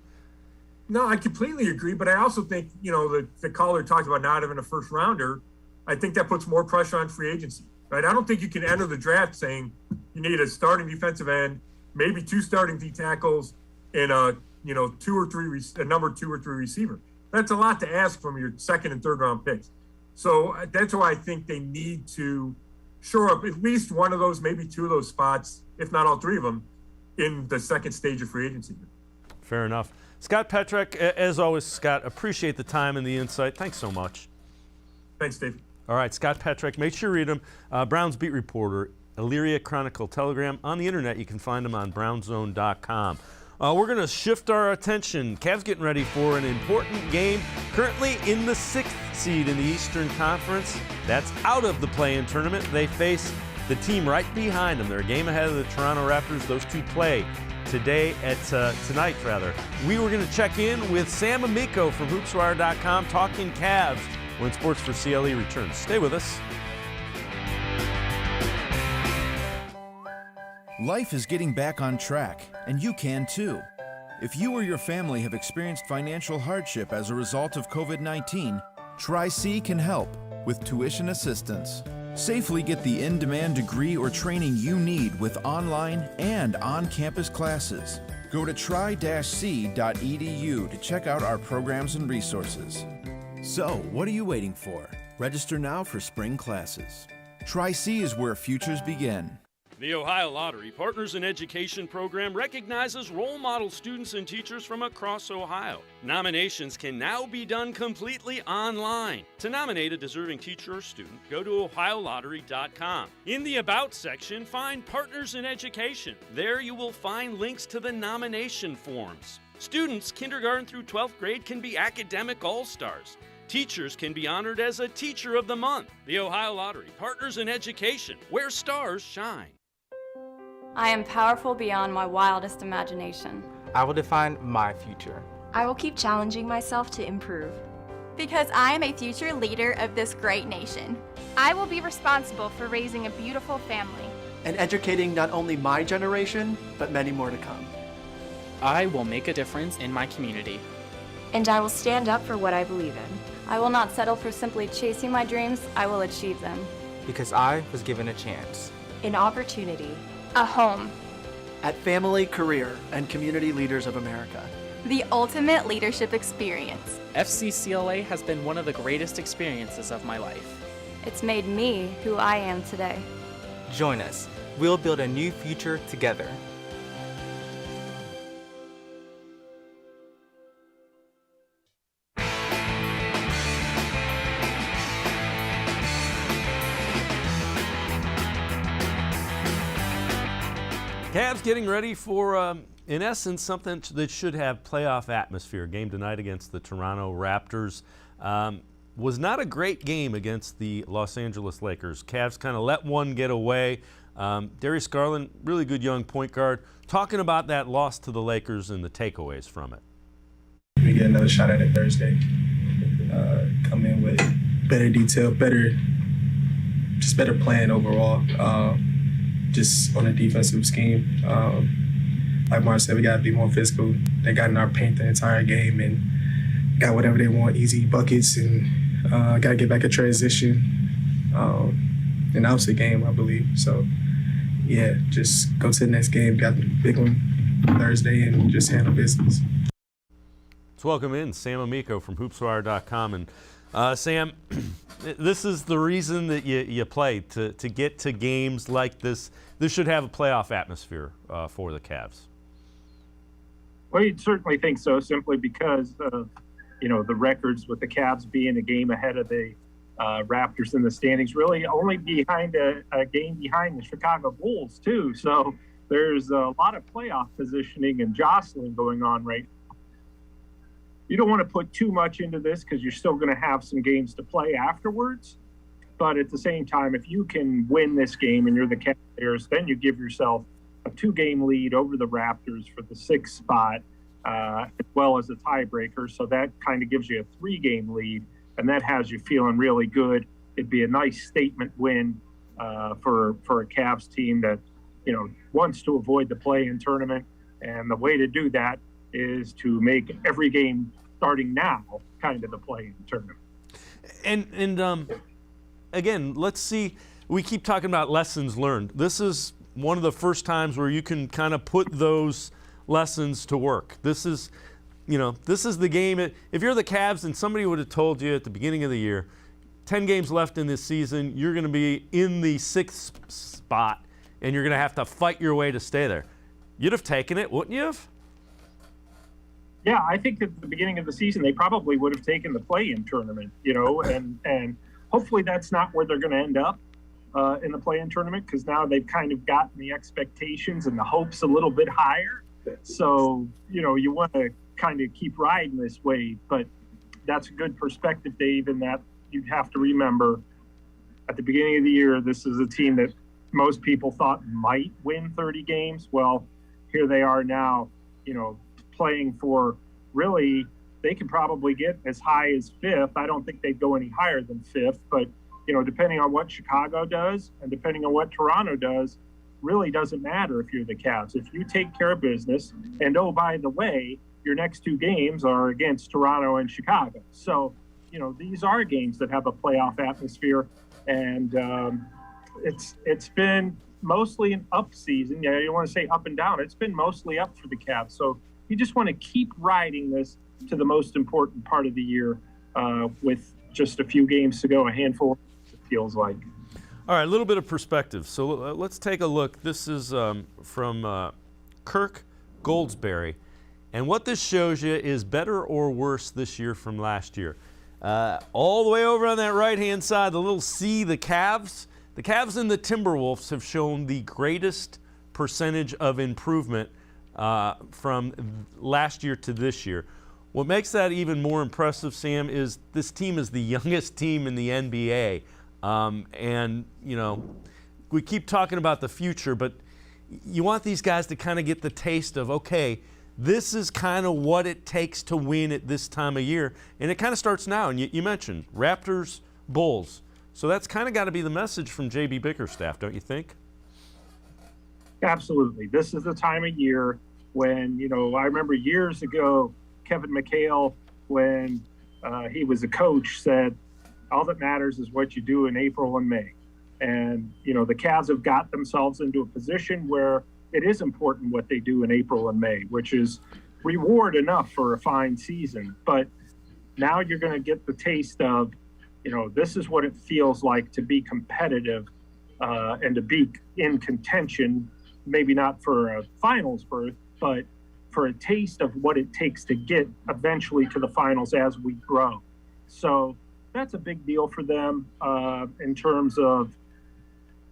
No, I completely agree, but I also think, you know, the caller talked about not having a first rounder. I think that puts more pressure on free agency, right? I don't think you can enter the draft saying you need a starting defensive end, maybe 2 starting D tackles, and a number 2 or 3 receiver. That's a lot to ask from your second and third round picks. So that's why I think they need to shore up at least one of those, maybe 2 of those spots, if not all 3 of them, in the second stage of free agency. Fair enough. Scott Petrak, as always, Scott, appreciate the time and the insight. Thanks so much. Thanks, Dave. All right, Scott Petrak, make sure you read him. Browns beat reporter, Elyria Chronicle Telegram. On the internet, you can find him on brownzone.com. We're going to shift our attention. Cavs getting ready for an important game. Currently in the 6th seed in the Eastern Conference. That's out of the play-in tournament. They face the team right behind them. They're a game ahead of the Toronto Raptors. Those two play tonight. We were going to check in with Sam Amico from hoopswire.com talking Cavs when Sports4CLE returns. Stay with us. Life is getting back on track, and you can too. If you or your family have experienced financial hardship as a result of COVID-19, Tri-C can help with tuition assistance. Safely get the in-demand degree or training you need with online and on-campus classes. Go to tri-c.edu to check out our programs and resources. So, what are you waiting for? Register now for spring classes. Tri-C is where futures begin. The Ohio Lottery Partners in Education program recognizes role model students and teachers from across Ohio. Nominations can now be done completely online. To nominate a deserving teacher or student, go to ohiolottery.com. In the About section, find Partners in Education. There you will find links to the nomination forms. Students kindergarten through 12th grade can be academic all-stars. Teachers can be honored as a Teacher of the Month. The Ohio Lottery Partners in Education, where stars shine. I am powerful beyond my wildest imagination. I will define my future. I will keep challenging myself to improve. Because I am a future leader of this great nation. I will be responsible for raising a beautiful family. And educating not only my generation, but many more to come. I will make a difference in my community. And I will stand up for what I believe in. I will not settle for simply chasing my dreams, I will achieve them. Because I was given a chance. An opportunity. A home. At Family, Career, and Community Leaders of America. The ultimate leadership experience. FCCLA has been one of the greatest experiences of my life. It's made me who I am today. Join us. We'll build a new future together. Cavs getting ready for, in essence, something that should have playoff atmosphere. Game tonight against the Toronto Raptors. Was not a great game against the Los Angeles Lakers. Cavs kind of let one get away. Darius Garland, really good young point guard, talking about that loss to the Lakers and the takeaways from it. We get another shot at it Thursday. Come in with better detail, better plan overall. Just on a defensive scheme. Like Mark said, we got to be more physical. They got in our paint the entire game and got whatever they want, easy buckets, and got to get back in transition. And that was the game, I believe. So, yeah, just go to the next game, got the big one Thursday, and just handle business. Let's welcome in Sam Amico from hoopswire.com. And Sam, this is the reason that you play, to get to games like this. This should have a playoff atmosphere for the Cavs. Well, you'd certainly think so, simply because of, the records with the Cavs being a game ahead of the Raptors in the standings, really only behind a game behind the Chicago Bulls, too. So there's a lot of playoff positioning and jostling going on right now. You don't want to put too much into this because you're still going to have some games to play afterwards. But at the same time, if you can win this game and you're the Cavaliers, then you give yourself a 2-game lead over the Raptors for the 6th spot, as well as a tiebreaker. So that kind of gives you a 3-game lead, and that has you feeling really good. It'd be a nice statement win for a Cavs team that, wants to avoid the play-in tournament. And the way to do that is to make every game starting now kind of the play-in tournament. And again, let's see. We keep talking about lessons learned. This is one of the first times where you can kind of put those lessons to work. This is the game. If you're the Cavs and somebody would have told you at the beginning of the year, 10 games left in this season, you're going to be in the 6th spot and you're going to have to fight your way to stay there, you'd have taken it, wouldn't you have? Yeah, I think at the beginning of the season, they probably would have taken the play-in tournament, and hopefully that's not where they're going to end up in the play-in tournament, because now they've kind of gotten the expectations and the hopes a little bit higher. So, you want to kind of keep riding this wave, but that's a good perspective, Dave, in that you'd have to remember at the beginning of the year, this is a team that most people thought might win 30 games. Well, here they are now, playing for, really, they could probably get as high as 5th. I don't think they'd go any higher than 5th, but, depending on what Chicago does and depending on what Toronto does, really doesn't matter if you're the Cavs. If you take care of business, and oh, by the way, your next 2 games are against Toronto and Chicago. So, these are games that have a playoff atmosphere, and it's been mostly an up season. Yeah, you want to say up and down. It's been mostly up for the Cavs. So you just want to keep riding this to the most important part of the year with just a few games to go, a handful, it feels like. All right, a little bit of perspective. So let's take a look. This is from Kirk Goldsberry. And what this shows you is better or worse this year from last year. All the way over on that right-hand side, the little C, the Cavs. The Cavs and the Timberwolves have shown the greatest percentage of improvement from last year to this year. What makes that even more impressive, Sam, is this team is the youngest team in the NBA. And, we keep talking about the future, but you want these guys to kind of get the taste of, okay, this is kind of what it takes to win at this time of year. And it kind of starts now. And you mentioned Raptors, Bulls. So that's kind of got to be the message from J.B. Bickerstaff, don't you think? Absolutely. This is the time of year when, I remember years ago, Kevin McHale, when he was a coach, said, all that matters is what you do in April and May. And, the Cavs have got themselves into a position where it is important what they do in April and May, which is reward enough for a fine season. But now you're going to get the taste of, this is what it feels like to be competitive and to be in contention, maybe not for a finals berth, but for a taste of what it takes to get eventually to the finals as we grow. So that's a big deal for them in terms of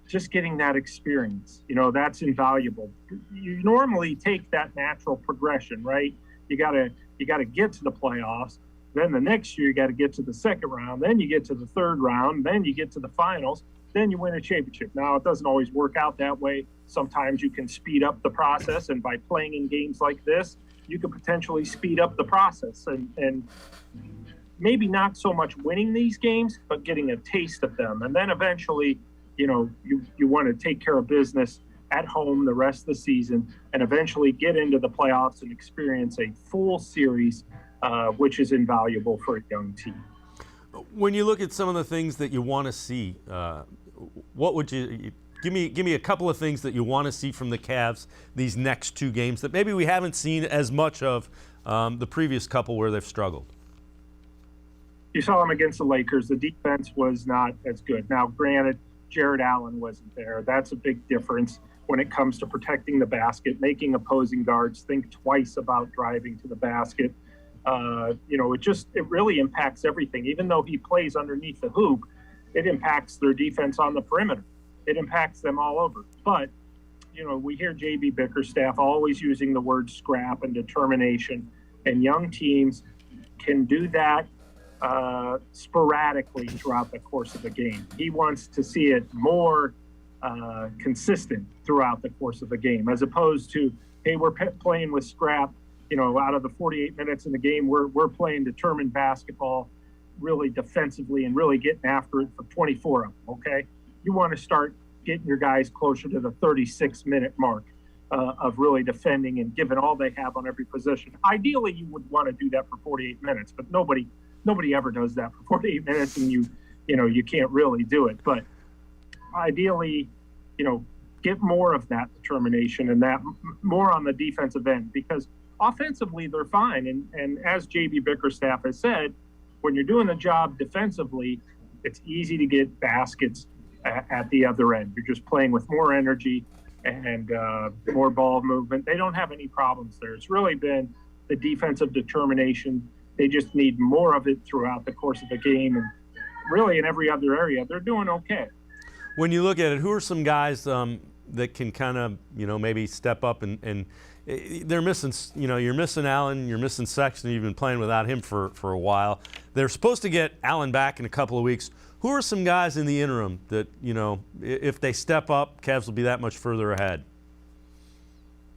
just getting that experience. That's invaluable. You normally take that natural progression, right? You gotta get to the playoffs. Then the next year, you got to get to the second round. Then you get to the third round. Then you get to the finals. Then you win a championship. Now, it doesn't always work out that way. Sometimes you can speed up the process. And by playing in games like this, you can potentially speed up the process. And maybe not so much winning these games, but getting a taste of them. And then eventually, you want to take care of business at home the rest of the season and eventually get into the playoffs and experience a full series, which is invaluable for a young team. When you look at some of the things that you want to see, what would you give me a couple of things that you want to see from the Cavs these next 2 games that maybe we haven't seen as much of the previous couple where they've struggled? You saw them against the Lakers. The defense was not as good. Now, granted, Jarrett Allen wasn't there. That's a big difference when it comes to protecting the basket, making opposing guards think twice about driving to the basket. It really impacts everything. Even though he plays underneath the hoop, it impacts their defense on the perimeter. It impacts them all over. But, we hear J.B. Bickerstaff always using the word scrap and determination, and young teams can do that sporadically throughout the course of the game. He wants to see it more consistent throughout the course of the game, as opposed to, hey, we're playing with scrap. Out of the 48 minutes in the game, we're playing determined basketball, really defensively and really getting after it for 24 of them. Okay, you want to start getting your guys closer to the 36-minute mark of really defending and giving all they have on every position. Ideally, you would want to do that for 48 minutes, but nobody ever does that for 48 minutes, and you can't really do it. But ideally, get more of that determination and that more on the defensive end, because offensively they're fine. And as J.B. Bickerstaff has said, when you're doing the job defensively, it's easy to get baskets at the other end. You're just playing with more energy and more ball movement. They don't have any problems there. It's really been the defensive determination. They just need more of it throughout the course of the game. And really in every other area, they're doing okay. When you look at it, who are some guys that can kind of, maybe step up and they're missing, you're missing Allen, you're missing Sexton, you've been playing without him for a while. They're supposed to get Allen back in a couple of weeks. Who are some guys in the interim that, if they step up, Cavs will be that much further ahead?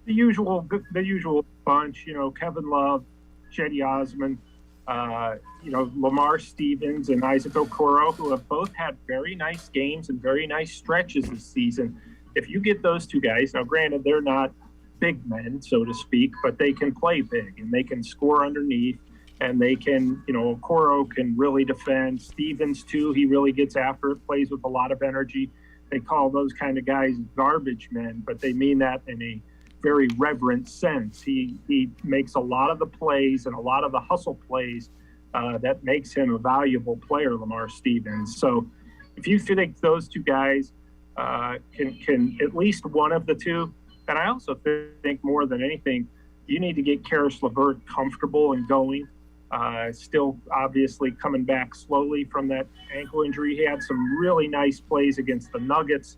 The usual bunch, Kevin Love, Cedi Osman, Lamar Stevens and Isaac Okoro, who have both had very nice games and very nice stretches this season. If you get those two guys, now granted, they're not big men, so to speak, but they can play big and they can score underneath, and they can, Okoro can really defend. Stevens too, he really gets after it, plays with a lot of energy. They call those kind of guys garbage men, but they mean that in a very reverent sense. He makes a lot of the plays and a lot of the hustle plays that makes him a valuable player, Lamar Stevens. So if you think those two guys can at least one of the two, and I also think more than anything, you need to get Caris LeVert comfortable and going. Still obviously coming back slowly from that ankle injury. He had some really nice plays against the Nuggets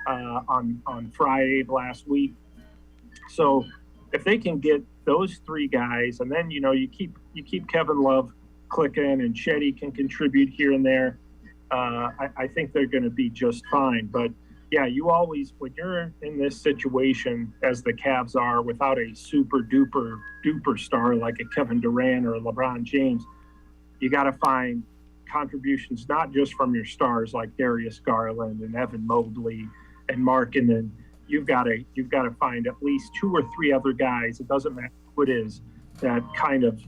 on Friday last week. So if they can get those three guys, and then you keep Kevin Love clicking, and Cedi can contribute here and there, I think they're going to be just fine. But yeah, you always, when you're in this situation as the Cavs are, without a super duper star like a Kevin Durant or a LeBron James, you got to find contributions not just from your stars like Darius Garland and Evan Mobley and Markkanen. You've got to find at least two or three other guys, it doesn't matter who it is, that kind of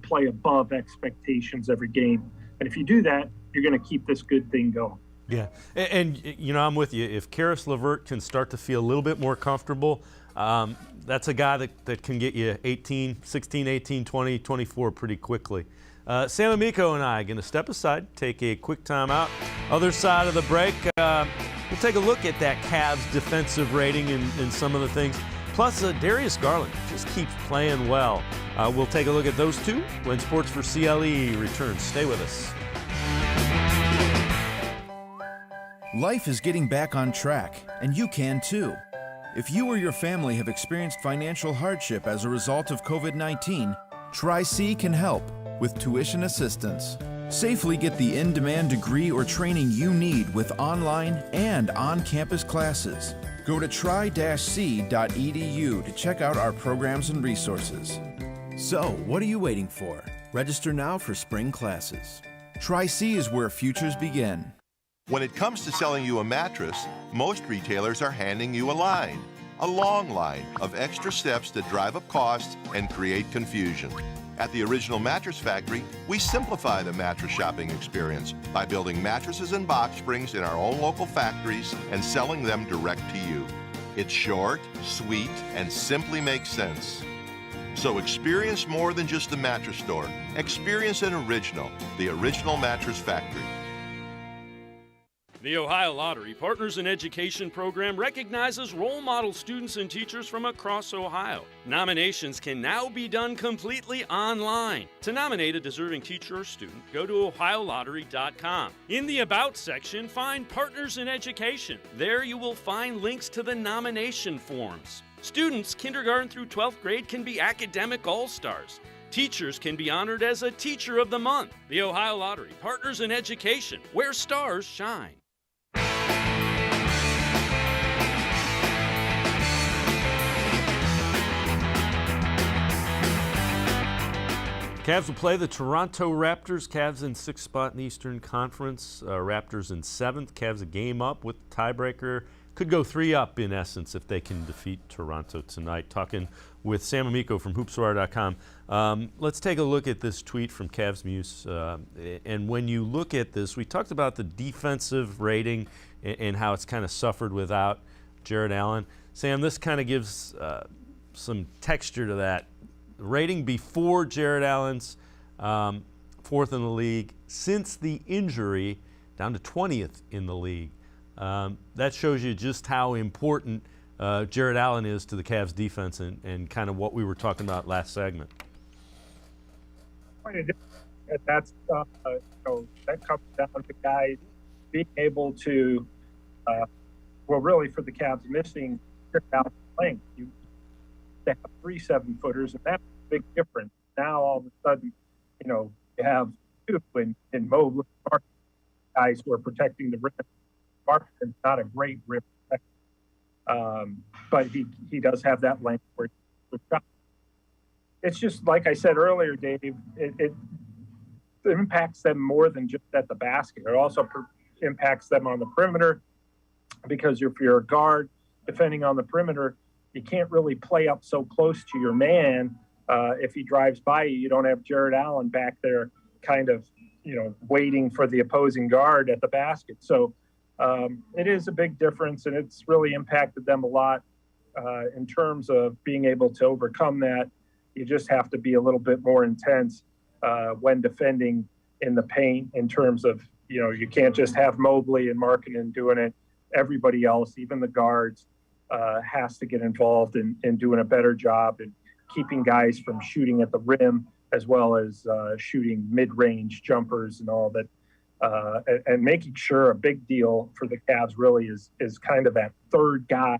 play above expectations every game. And if you do that, you're going to keep this good thing going. Yeah, and I'm with you. If Caris LeVert can start to feel a little bit more comfortable, that's a guy that can get you 16, 18, 20, 24 pretty quickly. Sam Amico and I are going to step aside, take a quick time out. Other side of the break, we'll take a look at that Cavs defensive rating and some of the things. Plus, Darius Garland just keeps playing well. We'll take a look at those two when Sports4CLE returns. Stay with us. Life is getting back on track, and you can too. If you or your family have experienced financial hardship as a result of COVID-19, Tri-C can help with tuition assistance. Safely get the in-demand degree or training you need with online and on-campus classes. Go to tri-c.edu to check out our programs and resources. So, what are you waiting for? Register now for spring classes. Tri-C is where futures begin. When it comes to selling you a mattress, most retailers are handing you a long line of extra steps that drive up costs and create confusion. At the Original Mattress Factory, we simplify the mattress shopping experience by building mattresses and box springs in our own local factories and selling them direct to you. It's short, sweet, and simply makes sense. So experience more than just a mattress store. Experience an original, the Original Mattress Factory. The Ohio Lottery Partners in Education program recognizes role model students and teachers from across Ohio. Nominations can now be done completely online. To nominate a deserving teacher or student, go to ohiolottery.com. In the About section, find Partners in Education. There you will find links to the nomination forms. Students kindergarten through 12th grade can be academic all-stars. Teachers can be honored as a Teacher of the Month. The Ohio Lottery Partners in Education, where stars shine. Cavs will play the Toronto Raptors. Cavs in 6th spot in the Eastern Conference. Raptors in 7th. Cavs a game up with the tiebreaker. Could go 3 up in essence if they can defeat Toronto tonight. Talking with Sam Amico from hoopswire.com. Let's take a look at this tweet from Cavs Muse. And when you look at this, we talked about the defensive rating and how it's kind of suffered without Jarrett Allen. Sam, this kind of gives some texture to that. Rating before Jarrett Allen's 4th in the league. Since the injury, down to 20th in the league. That shows you just how important Jarrett Allen is to the Cavs defense and kind of what we were talking about last segment. That's that comes down to guys being able to, really for the Cavs missing Jarrett Allen's length. They have 3 7-footers, and that's a big difference. Now all of a sudden, you have 2 in Mobley, guys who are protecting the rim. Martin's not a great rim protector, but he does have that length where it's just like I said earlier, Dave. It impacts them more than just at the basket. It also impacts them on the perimeter, because if you're a guard defending on the perimeter, you can't really play up so close to your man. If he drives by you, you don't have Jarrett Allen back there kind of, waiting for the opposing guard at the basket. So it is a big difference, and it's really impacted them a lot in terms of being able to overcome that. You just have to be a little bit more intense when defending in the paint in terms of, you can't just have Mobley and Markkanen doing it. Everybody else, even the guards, has to get involved in doing a better job and keeping guys from shooting at the rim, as well as shooting mid-range jumpers and all that, and making sure a big deal for the Cavs really is kind of that third guy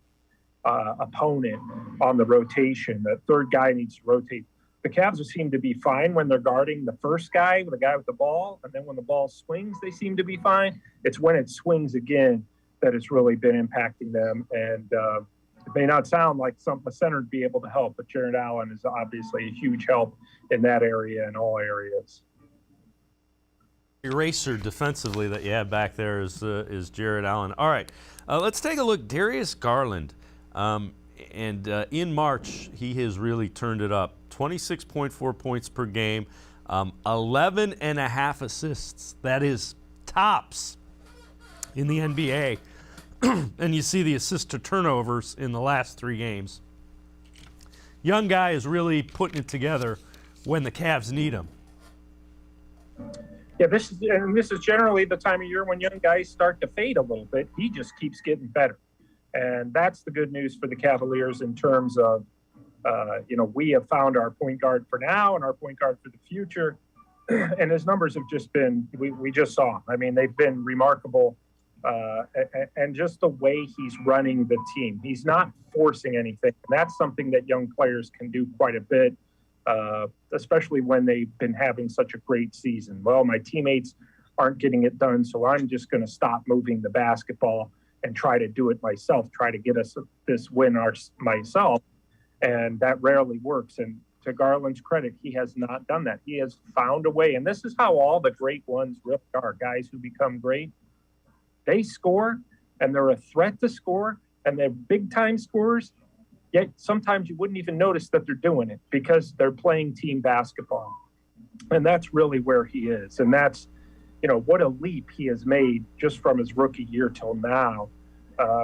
opponent on the rotation. That third guy needs to rotate. The Cavs seem to be fine when they're guarding the first guy, the guy with the ball, and then when the ball swings, they seem to be fine. It's when it swings again that it's really been impacting them. And it may not sound like a center would be able to help, but Jarrett Allen is obviously a huge help in that area and all areas. Eraser defensively that you have back there is Jarrett Allen. All right, let's take a look. Darius Garland, and in March, he has really turned it up. 26.4 points per game, 11 and a half assists. That is tops in the NBA. And you see the assist to turnovers in the last 3 games. Young guy is really putting it together when the Cavs need him. Yeah, this is generally the time of year when young guys start to fade a little bit. He just keeps getting better. And that's the good news for the Cavaliers in terms of, we have found our point guard for now and our point guard for the future. And his numbers have just been, we just saw them. I mean, they've been remarkable. And just the way he's running the team. He's not forcing anything. And that's something that young players can do quite a bit, especially when they've been having such a great season. Well, my teammates aren't getting it done, so I'm just going to stop moving the basketball and try to do it myself, try to get us this win myself. And that rarely works. And to Garland's credit, he has not done that. He has found a way. And this is how all the great ones really are. Guys who become great, they score, and they're a threat to score, and they're big-time scorers, yet sometimes you wouldn't even notice that they're doing it because they're playing team basketball. And that's really where he is. And that's, what a leap he has made just from his rookie year till now.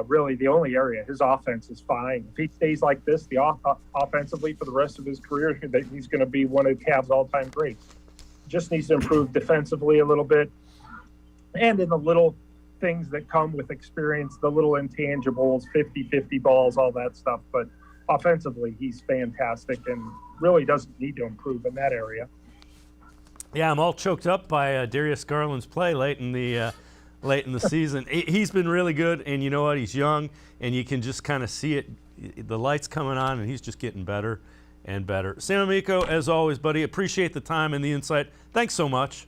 really the only area. His offense is fine. If he stays like this, offensively for the rest of his career, he's going to be one of the Cavs' all-time greats. Just needs to improve defensively a little bit, and in the little things that come with experience, the little intangibles, 50-50 balls, all that stuff. But offensively, he's fantastic and really doesn't need to improve in that area. Yeah, I'm all choked up by Darius Garland's play late in the season. He's been really good, and you know what? He's young, and you can just kind of see it. The light's coming on, and he's just getting better and better. Sam Amico, as always, buddy, appreciate the time and the insight. Thanks so much.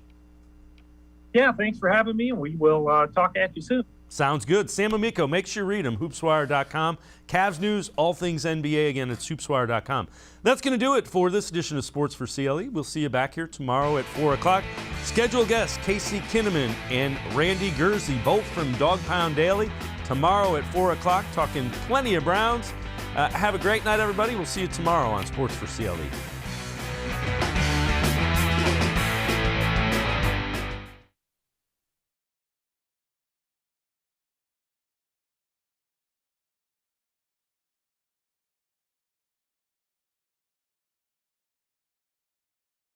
Yeah, thanks for having me, and we will talk at you soon. Sounds good. Sam Amico, make sure you read him, hoopswire.com. Cavs news, all things NBA, again, it's hoopswire.com. That's going to do it for this edition of Sports for CLE. We'll see you back here tomorrow at 4 o'clock. Scheduled guests, Casey Kinnaman and Randy Gursey, both from Dog Pound Daily. Tomorrow at 4 o'clock, talking plenty of Browns. Have a great night, everybody. We'll see you tomorrow on Sports for CLE.